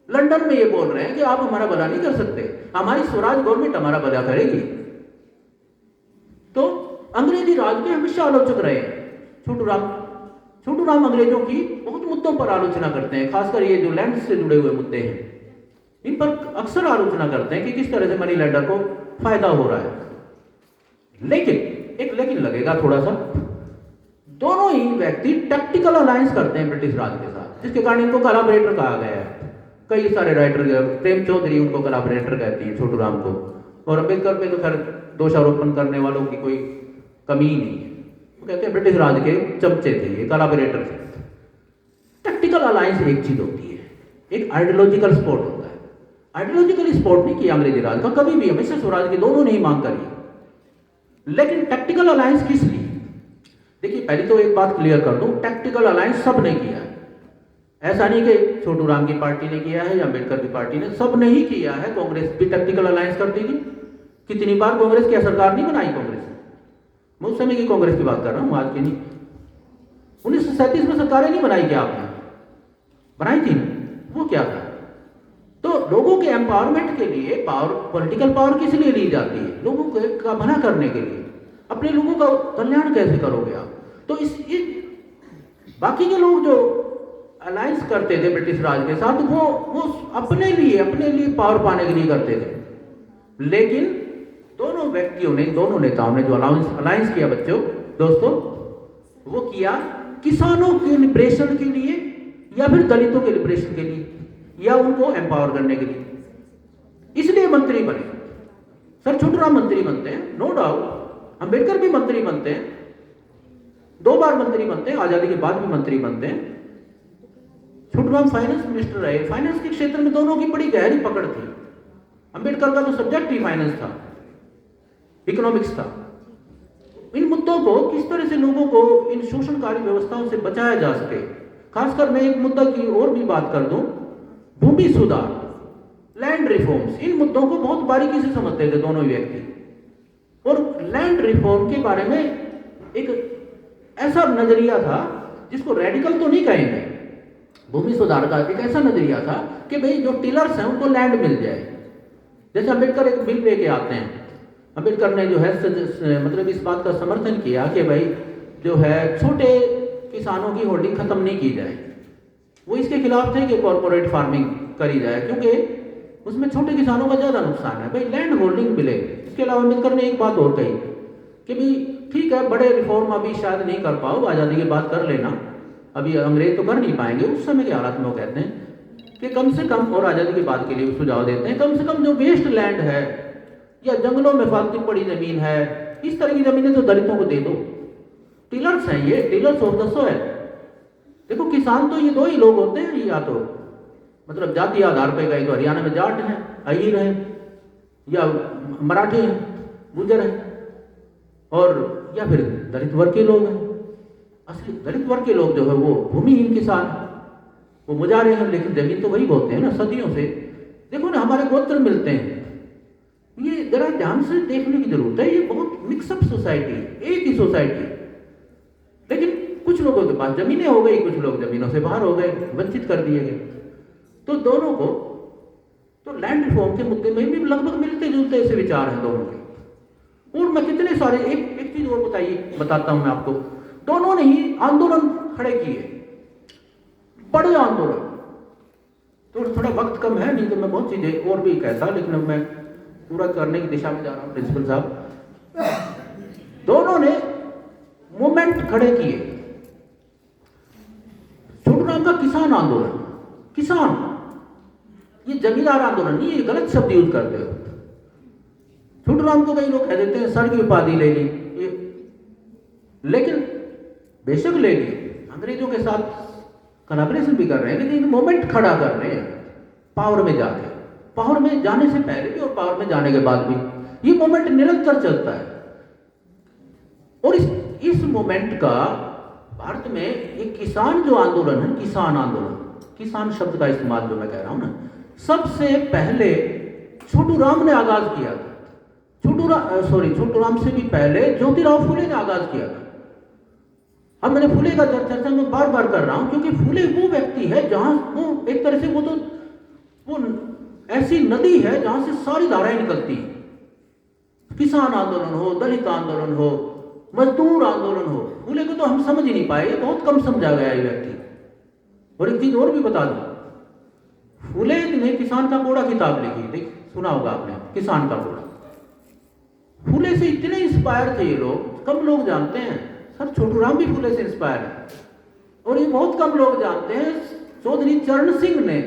लंदन में ये बोल रहे हैं कि आप हमारा भला नहीं कर सकते, हमारी स्वराज गवर्नमेंट हमारा भला करेगी। तो अंग्रेजी राज के हमेशा आलोचक रहे हैं। छोटू राम अंग्रेजों की बहुत मुद्दों पर आलोचना करते हैं, खासकर ये जो लैंड से जुड़े हुए मुद्दे हैं, इन पर अक्सर आलोचना करते हैं कि किस तरह से मनी लैंडर को फायदा हो रहा है। लेकिन लगेगा थोड़ा सा, दोनों ही व्यक्ति टैक्टिकल अलायंस करते हैं ब्रिटिश राज के साथ, जिसके कारण इनको कोलैबोरेटर कहा गया है। कई सारे राइटर, प्रेम चौधरी उनको कोलैबोरेटर कहती है छोटू राम को, और अम्बेडकर पे तो खैर दोषारोपण करने वालों की कोई कमी ही नहीं है। वो कहते हैं ब्रिटिश राज के चमचे थे, ये कोलैबोरेटर थे। टैक्टिकल अलायंस एक चीज होती है, एक आइडियोलॉजिकल सपोर्ट होता है। आइडियोलॉजिकल सपोर्ट नहीं किया अंग्रेजी राज का कभी भी, हमेशा स्वराज के दोनों ने ही मांग करी। लेकिन टैक्टिकल अलायंस किस लिए? देखिए पहले तो एक बात क्लियर कर दूं, टैक्टिकल अलायंस सब ने किया है। ऐसा नहीं कि छोटू राम की पार्टी ने किया है या अम्बेडकर की पार्टी ने, सब ने ही किया है। कांग्रेस भी टैक्टिकल अलायंस करती थी, कितनी बार कांग्रेस की सरकार नहीं बनाई कांग्रेस। मैं उस समय की कांग्रेस की बात कर रहा हूं, आज की नहीं। 1937 में सरकारें नहीं बनाई क्या आपने? बनाई थी, वो क्या था? तो लोगों के एम्पावरमेंट के लिए पावर, पॉलिटिकल पावर किस लिए ली जाती है? लोगों का भला करने के लिए। अपने लोगों का कल्याण कैसे करोगे आप? तो इस बाकी के लोग जो अलायंस करते थे ब्रिटिश राज के साथ, वो अपने लिए पावर पाने के लिए करते थे। लेकिन दोनों व्यक्तियों ने, दोनों नेताओं ने जो अलायंस किया बच्चों, दोस्तों, वो किया किसानों के लिबरेशन के लिए या फिर दलितों के लिबरेशन के लिए या उनको एम्पावर करने के लिए। इसलिए मंत्री बने। सर छोटू राम मंत्री बनते हैं, नो डाउट। अम्बेडकर भी मंत्री बनते हैं, 2 बार मंत्री बनते हैं, आजादी के बाद भी मंत्री बनते हैं। छोटू राम फाइनेंस मिनिस्टर रहे, फाइनेंस के क्षेत्र में दोनों की बड़ी गहरी पकड़ थी। अम्बेडकर का तो सब्जेक्ट ही फाइनेंस था, इकोनॉमिक्स था। इन मुद्दों को किस तरह से लोगों को इन शोषणकारी व्यवस्थाओं से बचाया जा सके। खासकर मैं एक मुद्दा की और भी बात कर दूं, भूमि सुधार, लैंड रिफॉर्म्स, इन मुद्दों को बहुत बारीकी से समझते थे दोनों व्यक्ति। और लैंड रिफॉर्म के बारे में एक ऐसा नजरिया था जिसको रेडिकल तो नहीं कहेंगे, भूमि सुधार का एक ऐसा नजरिया था कि भाई जो टिलर्स हैं उनको लैंड मिल जाए। जैसे अम्बेडकर एक बिल लेके आते हैं, अम्बेडकर ने जो है मतलब इस बात का समर्थन किया कि भाई जो है छोटे किसानों की होल्डिंग खत्म नहीं की जाए। वो इसके खिलाफ थे कि कॉर्पोरेट फार्मिंग करी जाए, क्योंकि उसमें छोटे किसानों का ज्यादा नुकसान है, भाई लैंड होल्डिंग मिले। इसके अलावा अम्बेडकर ने एक बात और कही कि भाई ठीक है, बड़े रिफॉर्म अभी शायद नहीं कर पाओ, आज़ादी के बाद कर लेना, अभी अंग्रेज तो कर नहीं पाएंगे। उस समय के हालात में वो कहते हैं कि कम से कम, और आज़ादी के बाद के लिए सुझाव देते हैं, कम से कम जो वेस्ट लैंड है या जंगलों में फालतू पड़ी जमीन है, इस तरह की जमीनें तो दलितों को दे दो। टिलर्स हैं ये, टिलर्स ऑफ द सॉइल। देखो किसान तो ये दो ही लोग होते हैं, या तो मतलब जातीय आधार पर गए तो हरियाणा में जाट हैं, अहीर हैं, या मराठी हैं, गुजर हैं, और या फिर दलित वर्ग के लोग हैं। असली दलित वर्ग के लोग जो है वो भूमिहीन किसान, वो मुजारे हैं, लेकिन जमीन तो वही बोते हैं ना सदियों से। देखो ना हमारे गोत्र मिलते हैं, ये जरा ध्यान से देखने की जरूरत है। ये बहुत मिक्सअप सोसाइटी है, एक ही सोसाइटी, लेकिन कुछ लोगों के पास जमीनें हो गई, कुछ लोग जमीनों से बाहर हो गए, वंचित कर दिए गए। तो दोनों को, तो लैंड रिफॉर्म के मुद्दे में भी लगभग मिलते जुलते ऐसे विचार हैं दोनों के। और मैं कितने सारे, एक चीज और बताता हूं मैं आपको, दोनों ने ही आंदोलन खड़े किए, बड़े आंदोलन। तो थोड़ा वक्त कम है, नहीं तो मैं बहुत चीजें और भी कहता, लेकिन अब मैं पूरा करने की दिशा में जा रहा हूं। प्रिंसिपल साहब, दोनों ने मूवमेंट खड़े किए। छोटूराम का किसान आंदोलन, किसान, ये जमींदार आंदोलन नहीं, ये गलत शब्द यूज करते हो। छोटूराम को कई लोग कह देते हैं सर की उपाधि ले ली, लेकिन बेशक ले ली, अंग्रेजों के साथ कोलैबोरेशन भी कर रहे हैं, लेकिन मोमेंट खड़ा कर रहे हैं पावर में जाके, पावर में जाने से पहले भी और पावर में जाने के बाद भी। ये मोमेंट निरंतर चलता है। और इस मोमेंट का भारत में एक किसान जो आंदोलन है, किसान आंदोलन, किसान शब्द का इस्तेमाल जो मैं कह रहा हूं ना, सबसे पहले छोटूराम ने आगाज किया था। छोटूराम से भी पहले ज्योतिराव फुले ने आगाज किया था। अब मैंने फुले का चर्चा मैं बार बार कर रहा हूं, क्योंकि फुले वो व्यक्ति है जहां वो एक तरह से वो ऐसी नदी है जहां से सारी धाराएं निकलती हैं। किसान आंदोलन हो, दलित आंदोलन हो, मजदूर आंदोलन हो, फुले को तो हम समझ ही नहीं पाए, बहुत कम समझा गया ये व्यक्ति। और एक चीज और भी बता दूं, फुले ने किसान का कोड़ा किताब लिखी, देख सुना होगा आपने, किसान का कोड़ा। फुले से इतने इंस्पायर थे ये लोग, कम लोग जानते हैं। सर छोटूराम भी फुले से इंस्पायर है, और ये बहुत कम लोग जानते हैं। चौधरी चरण सिंह ने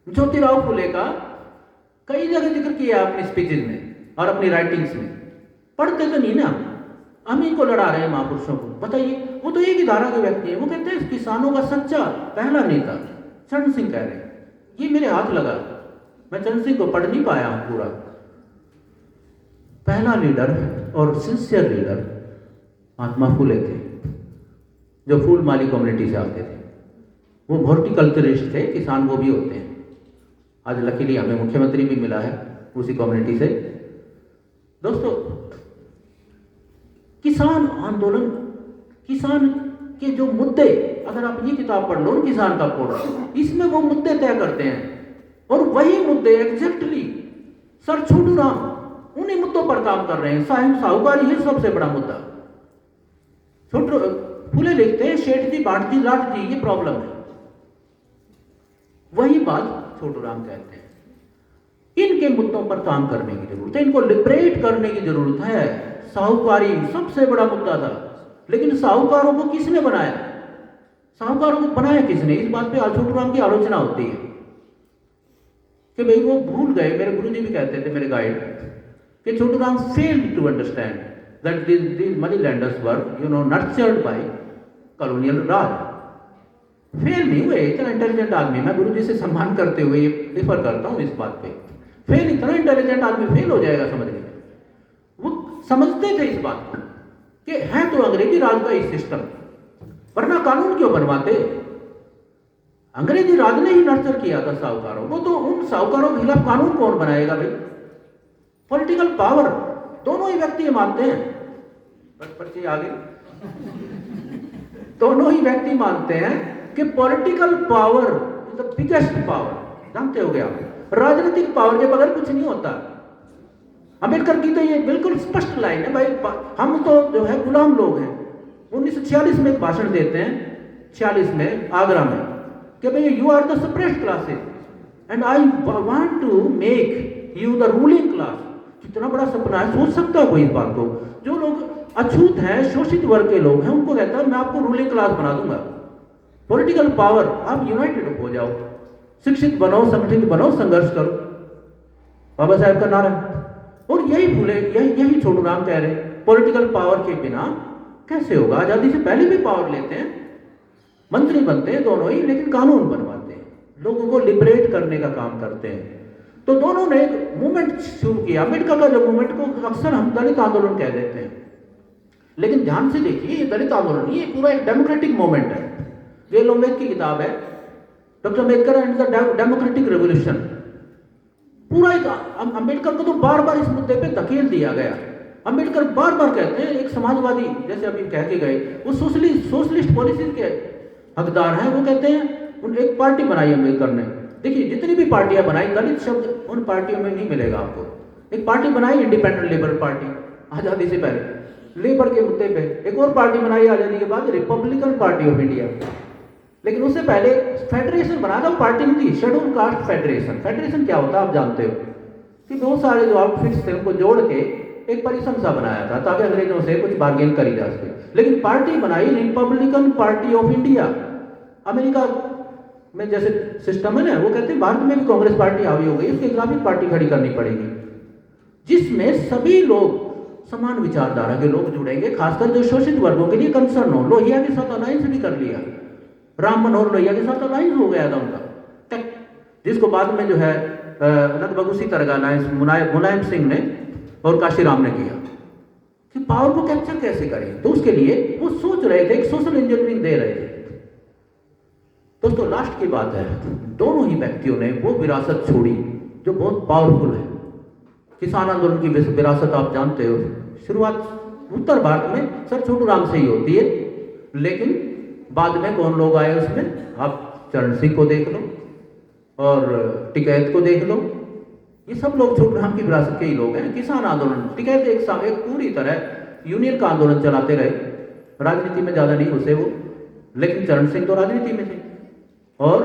ज्योतिराव फुले का कई जगह जिक्र किया अपनी स्पीचेज में और अपनी राइटिंग्स में। पढ़ते तो नहीं ना, हम इनको लड़ा रहे हैं महापुरुषों को, बताइए। वो तो एक ही धारा के व्यक्ति हैं। वो कहते हैं किसानों का सच्चा पहला नेता चरण सिंह कह रहे हैं। ये मेरे हाथ लगा, मैं चरण सिंह को पढ़ नहीं पाया हूं पूरा। पहला लीडर और सिंसियर लीडर महात्मा फुले थे, जो फूलमाली कम्युनिटी से आते थे। वो हॉर्टिकल्चरिस्ट थे, किसान वो भी होते हैं। आज लकीली हमें मुख्यमंत्री भी मिला है उसी कम्युनिटी से। दोस्तों, किसान आंदोलन, किसान के जो मुद्दे, अगर आप ये किताब पढ़ लो, किसान का कोड़ा, इसमें वो मुद्दे तय करते हैं। और वही मुद्दे एग्जैक्टली सर छोटूराम उन्हीं मुद्दों पर काम कर रहे हैं। साहूकारी है सबसे बड़ा मुद्दा। फुले लिखते हैं शेठ जी, बाट जी, लाट जी, ये प्रॉब्लम है। वही बात छोटूराम कहते हैं। इनके मुद्दों पर काम करने की जरूरत है, इनको लिबरेट करने की जरूरत है। साहूकारी सबसे बड़ा मुद्दा था, लेकिन साहूकारों को किसने बनाया? साहूकारों को बनाया किसने? इस बात पे छोटूराम की आलोचना होती है कि भाई वो भूल गए। मेरे गुरुजी भी कहते थे, मेरे गाइड, कि Chhoturam failed to understand that these money lenders were, nurtured by colonial Raj. Fail नहीं हुए, इतना इंटेलिजेंट आदमी, मैं गुरुजी से सम्मान करते हुए ये डिफर करता हूं इस बात पे। फेल, इतना इंटेलिजेंट आदमी फेल हो जाएगा समझने में? वो समझते थे इस बात को कि है तो अंग्रेजी राज का ही सिस्टम, वरना कानून क्यों बनवाते? अंग्रेजी राज ने ही नर्चर किया था साहूकारों को, तो उन साहूकारों के खिलाफ कानून कौन बनाएगा भाई? पॉलिटिकल पावर दोनों ही व्यक्ति मानते हैं, पर्ची आ गई, दोनों ही व्यक्ति मानते हैं कि political power is the biggest power. जानते हो क्या, राजनीतिक पावर के बगैर कुछ नहीं होता। अंबेडकर की तो ये बिल्कुल स्पष्ट लाइन है भाई, हम तो जो है गुलाम लोग हैं। 1946 में एक भाषण देते हैं, 46 में आगरा में, कि भाई you are the suppressed classes and I want to make you the ruling class. कितना बड़ा सपना है, सोच सकता है कोई इस बात को? जो लोग अछूत हैं, शोषित वर्ग के लोग हैं, उनको कहता है मैं आपको रूलिंग क्लास बना दूंगा। पॉलिटिकल पावर, आप यूनाइटेड हो जाओ, शिक्षित बनो, संगठित बनो, संघर्ष करो, बाबा साहब का नारा। और यही फूले, यही छोटू राम कह रहे, पॉलिटिकल पावर के बिना कैसे होगा? आजादी से पहले भी पावर लेते हैं, मंत्री बनते हैं दोनों ही, लेकिन कानून बनवाते हैं, लोगों को लिबरेट करने का काम करते हैं। तो दोनों ने एक मूवमेंट शुरू किया। अम्बेडकर का जो मूवमेंट को अक्सर हम दलित आंदोलन कह देते हैं, लेकिन ध्यान से देखिए, ये दलित आंदोलन नहीं, ये पूरा एक डेमोक्रेटिक मूवमेंट है। ये लोम्बेद की किताब है, doctor Ambedkar and the democratic revolution. पूरा एक अम्बेडकर को तो बार बार इस मुद्दे पे धकेल दिया गया। अम्बेडकर बार बार कहते हैं, एक समाजवादी जैसे अभी कह के गए, वो सोशलिस्ट पॉलिसी के हकदार हैं। वो कहते हैं उन एक पार्टी बनाई अम्बेडकर ने। देखिए जितनी भी पार्टियां बनाई, दलित शब्द उन पार्टियों में नहीं मिलेगा आपको। एक पार्टी बनाई इंडिपेंडेंट लेबर पार्टी आजादी से पहले, लेबर के मुद्दे पे। एक और पार्टी बनाई आजादी के बाद, रिपब्लिकन पार्टी ऑफ इंडिया। लेकिन उससे पहले फेडरेशन बना था, पार्टी नहीं थी, शेड्यूल कास्ट फेडरेशन। फेडरेशन क्या होता है आप जानते हो, कि बहुत सारे जो आउटफिट्स थे उनको जोड़ के एक परिसंघ सा बनाया था, ताकि अंग्रेजों से कुछ बार्गेन करी जा सके। लेकिन पार्टी बनाई Republican party of India. America में जैसे सिस्टम है ना, वो कहते हैं भारत में भी कांग्रेस पार्टी हावी हो गई, उसके खिलाफ भी पार्टी खड़ी करनी पड़ेगी, जिसमें सभी लोग समान विचारधारा के लोग जुड़ेंगे, खासकर जो शोषित वर्गों के लिए कंसर्न हो। लोहिया के साथ अलायंस भी कर लिया, राम मनोहर लोहिया के साथ अलायंस हो गया था उनका, जिसको बाद में जो है लगभग उसी तरह का अलायंस मुलायम सिंह ने और काशीराम ने किया, कि पावर को कैप्चर कैसे करें। तो उसके लिए वो सोच रहे थे, एक सोशल इंजीनियरिंग दे रहे थे। दोस्तों लास्ट की बात है, दोनों ही व्यक्तियों ने वो विरासत छोड़ी जो बहुत पावरफुल है। किसान आंदोलन की विरासत आप जानते हो, शुरुआत उत्तर भारत में सर छोटू राम से ही होती है, लेकिन बाद में कौन लोग आए उसमें, आप चरण सिंह को देख लो और टिकैत को देख लो, ये सब लोग छोटू राम की विरासत के ही लोग हैं। किसान आंदोलन, टिकैत एक पूरी तरह यूनियन का आंदोलन चलाते रहे, राजनीति में ज्यादा नहीं घुसे वो, लेकिन चरण सिंह तो राजनीति में थे। और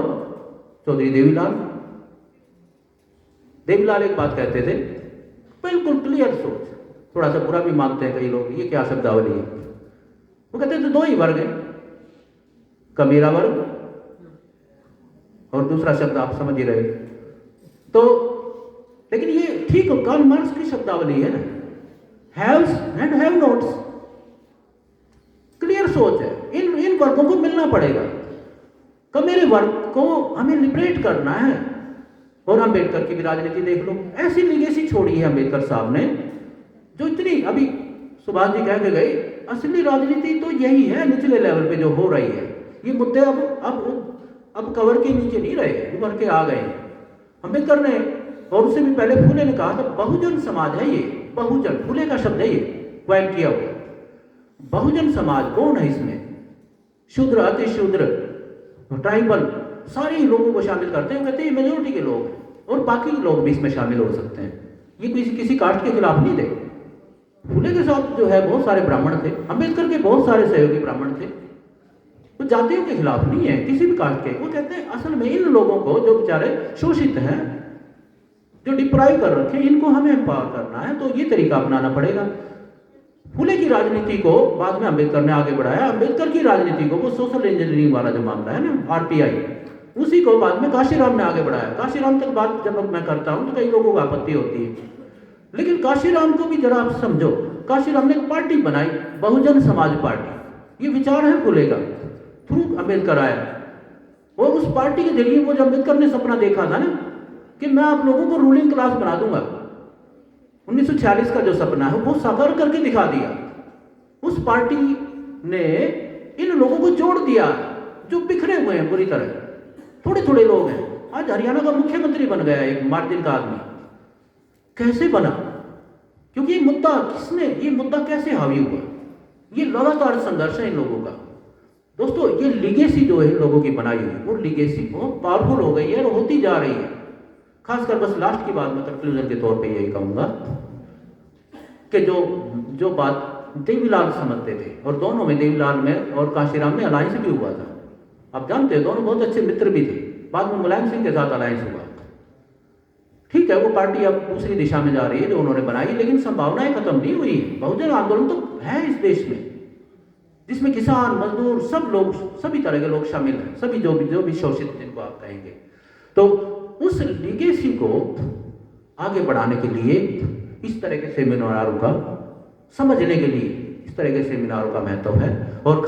चौधरी देवीलाल एक बात कहते थे, बिल्कुल क्लियर सोच, थोड़ा सा बुरा भी मानते हैं कई लोग, ये क्या शब्दावली है। वो कहते थे दो ही वर्ग हैं, कमीरा वर्ग और दूसरा शब्द आप समझ ही रहे। तो लेकिन ये ठीक कार्ल मार्क्स की शब्दावली है, haves and have nots. Clear सोच है, इन वर्गों को मिलना पड़ेगा, कमेरे वर्ग को हमें लिबरेट करना है। और अम्बेडकर की भी राजनीति देख लो, ऐसी लीगेसी छोड़ी है अम्बेडकर साहब ने, जो इतनी, अभी सुभाष जी कह के गए, असली राजनीति तो यही है निचले लेवल पे जो हो रही है। ये मुद्दे अब कवर के नीचे नहीं रहे, उभर के आ गए। अम्बेडकर ने और उससे भी पहले फूले ने कहा था, बहुजन समाज है ये, बहुजन, फूले का शब्द है ये, क्वाइट किया हुआ। बहुजन समाज कौन है इसमें? शूद्र, अति शूद्र, ट्राइबल, सारे लोगों को शामिल करते हैं। कहते हैं मेजोरिटी के लोग हैं और बाकी लोग भी इसमें शामिल हो सकते हैं। ये किसी कास्ट के खिलाफ नहीं थे। फूले के साथ जो है बहुत सारे ब्राह्मण थे, अम्बेडकर के बहुत सारे सहयोगी ब्राह्मण थे, वो जातियों के खिलाफ नहीं है, किसी भी कास्ट के। वो कहते हैं असल में इन लोगों को जो बेचारे शोषित हैं, जो डिप्राइव कर रखे हैं, इनको हमें एम्पावर करना है, तो ये तरीका अपनाना पड़ेगा। फूले की राजनीति को बाद में अम्बेडकर ने आगे बढ़ाया। अम्बेडकर की राजनीति को, वो सोशल इंजीनियरिंग वाला जो मामला है ना, आरटीआई, उसी को बाद में काशीराम ने आगे बढ़ाया। काशीराम तक बात जब मैं करता हूं तो कई लोगों को आपत्ति होती है, लेकिन काशीराम को भी जरा आप समझो। काशीराम ने एक पार्टी बनाई, बहुजन समाज पार्टी। ये विचार है फूले का, थ्रू अम्बेडकर आया। और उस पार्टी के जरिए वो जब अम्बेडकर ने सपना देखा था ना कि मैं आप लोगों को रूलिंग क्लास बना दूंगा, 1946 का जो सपना है वो साकार करके दिखा दिया। उस पार्टी ने इन लोगों को जोड़ दिया जो बिखरे हुए हैं बुरी तरह, थोड़े थोड़े लोग हैं। आज हरियाणा का मुख्यमंत्री बन गया एक मार्जिन का आदमी। कैसे बना? क्योंकि ये मुद्दा कैसे हावी हुआ? ये लगातार संघर्ष है इन लोगों का। दोस्तों, ये लिगेसी जो है इन लोगों की बनाई हुई, वो लिगेसी बहुत पावरफुल हो गई है और होती जा रही है। खासकर बस लास्ट की बात मैं कंक्लूजन के तौर पे यही कहूंगा कि जो बात देवीलाल समझते थे, और दोनों में, देवीलाल में और काशीराम में अलायंस भी हुआ था। आप जानते हैं दोनों बहुत अच्छे मित्र भी थे। बाद में मुलायम सिंह के साथ अलायंस हुआ। ठीक है, वो पार्टी अब दूसरी दिशा में जा रही है जो उन्होंने बनाई, लेकिन संभावनाएं खत्म नहीं हुई। बहुजन आंदोलन तो है इस देश में, जिसमें किसान, मजदूर, सब लोग, सभी तरह के लोग शामिल हैं, सभी जो भी शोषित जिनको आप कहेंगे। तो उस लिगेसी को आगे बढ़ाने के लिए इस तरह के सेमिनारों का, समझने के लिए इस तरह के सेमिनारों का महत्व है। और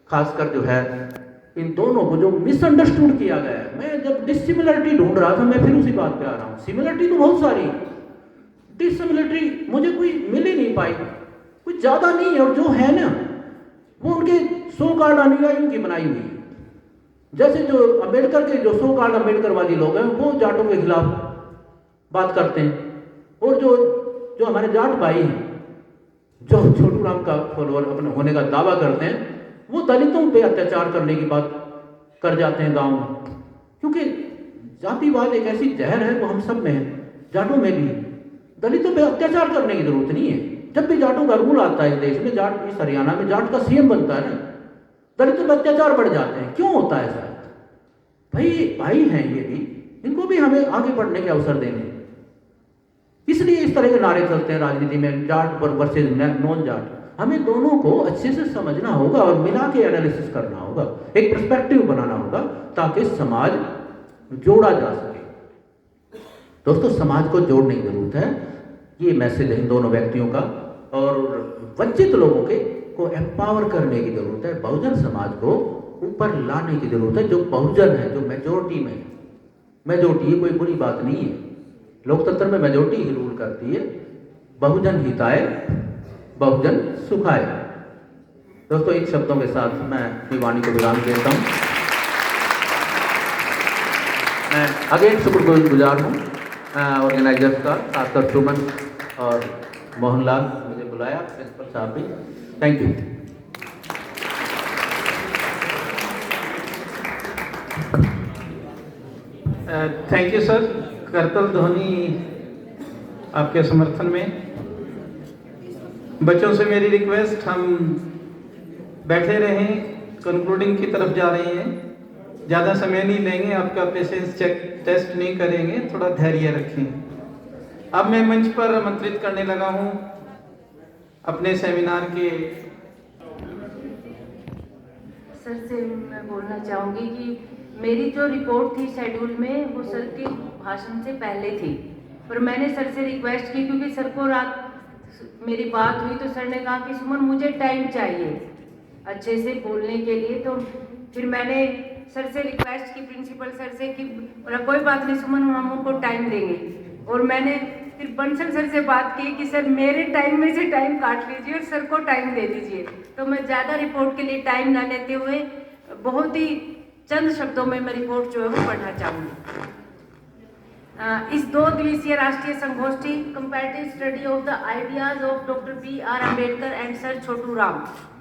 खासकर जो है इन दोनों को जो मिसअंडरस्टूड किया गया है। मैं जब डिसिमिलरिटी ढूंढ रहा था, मैं फिर उसी बात पे आ रहा हूँ। सिमिलरिटी तो बहुत सारी, डिसिमिलरिटी मुझे कोई मिल ही नहीं पाई, कुछ ज्यादा नहीं है। और जो है ना, वो उनके सो कॉल्ड अनुयायियों की बनाई हुई है। जैसे जो अम्बेडकर के, जो सो कॉल्ड अम्बेडकरवादी लोग हैं, वो जाटों के खिलाफ बात करते हैं। और जो हमारे जाट भाई हैं, जो छोटू राम का फॉलोअर अपने होने का दावा करते हैं, वो दलितों पे अत्याचार करने की बात कर जाते हैं गांव में। क्योंकि जातिवाद एक ऐसी जहर है, वो हम सब में है, जाटों में भी है। दलितों पे अत्याचार करने की जरूरत नहीं है। जब भी जाटों का रूल आता है इस देश में, जाट, इस हरियाणा में जाट का सीएम बनता है ना, दलितों पे अत्याचार बढ़ जाते हैं। क्यों होता है ऐसा? भाई हैं ये भी, इनको भी हमें आगे बढ़ने के अवसर देने, इसलिए इस तरह के नारे चलते हैं राजनीति में, जाट पर वर्सेज नॉन जाट। हमें दोनों को अच्छे से समझना होगा और मिला के एनालिसिस करना होगा, एक पर्सपेक्टिव बनाना होगा, ताकि समाज जोड़ा जा सके। दोस्तों, समाज को जोड़ने की जरूरत है, ये मैसेज है इन दोनों व्यक्तियों का। और वंचित लोगों को एम्पावर करने की जरूरत है, बहुजन समाज को ऊपर लाने की जरूरत है। जो बहुजन है, जो मेजोरिटी में, मेजोरिटी कोई बुरी बात नहीं है, लोकतंत्र में मेजोरिटी ही रूल करती है। बहुजन हिताय, बहुजन सुखाय। दोस्तों, इन शब्दों के साथ मैं अपनी वाणी को विराम देता हूँ। मैं अगेन शुक्रगुजार हूँ ऑर्गेनाइजर्स का, खासकर सुमन और मोहनलाल, मुझे बुलाया, प्रिंसिपल साहब भी। Thank you. Thank you sir. करतल ध्वनि आपके समर्थन में। बच्चों से मेरी रिक्वेस्ट, हम बैठे रहें, कंक्लूडिंग की तरफ जा रहे हैं, ज़्यादा समय नहीं लेंगे, आपका पेशेंस टेस्ट नहीं करेंगे, थोड़ा धैर्य रखें। अब मैं मंच पर आमंत्रित करने लगा हूं अपने सेमिनार के सर से मैं बोलना चाहूँगी कि मेरी जो रिपोर्ट थी शेड्यूल में, वो सर के भाषण से पहले थी, पर मैंने सर से रिक्वेस्ट की, क्योंकि सर को रात मेरी बात हुई तो सर ने कहा कि सुमन मुझे टाइम चाहिए अच्छे से बोलने के लिए। तो फिर मैंने सर से रिक्वेस्ट की, प्रिंसिपल सर से, कि बोला कोई बात नहीं सुमन, हम उनको टाइम देंगे। और मैंने फिर बंसल सर से बात की कि सर मेरे टाइम में से टाइम काट लीजिए और सर को टाइम दे दीजिए। तो मैं ज़्यादा रिपोर्ट के लिए टाइम ना लेते हुए बहुत ही चंद शब्दों में मैं रिपोर्ट जो है वो पढ़ना चाहूँगी। इस 2 दिवसीय राष्ट्रीय संगोष्ठी comparative study of the ideas of doctor B.R. Ambedkar and sir Chhotu Ram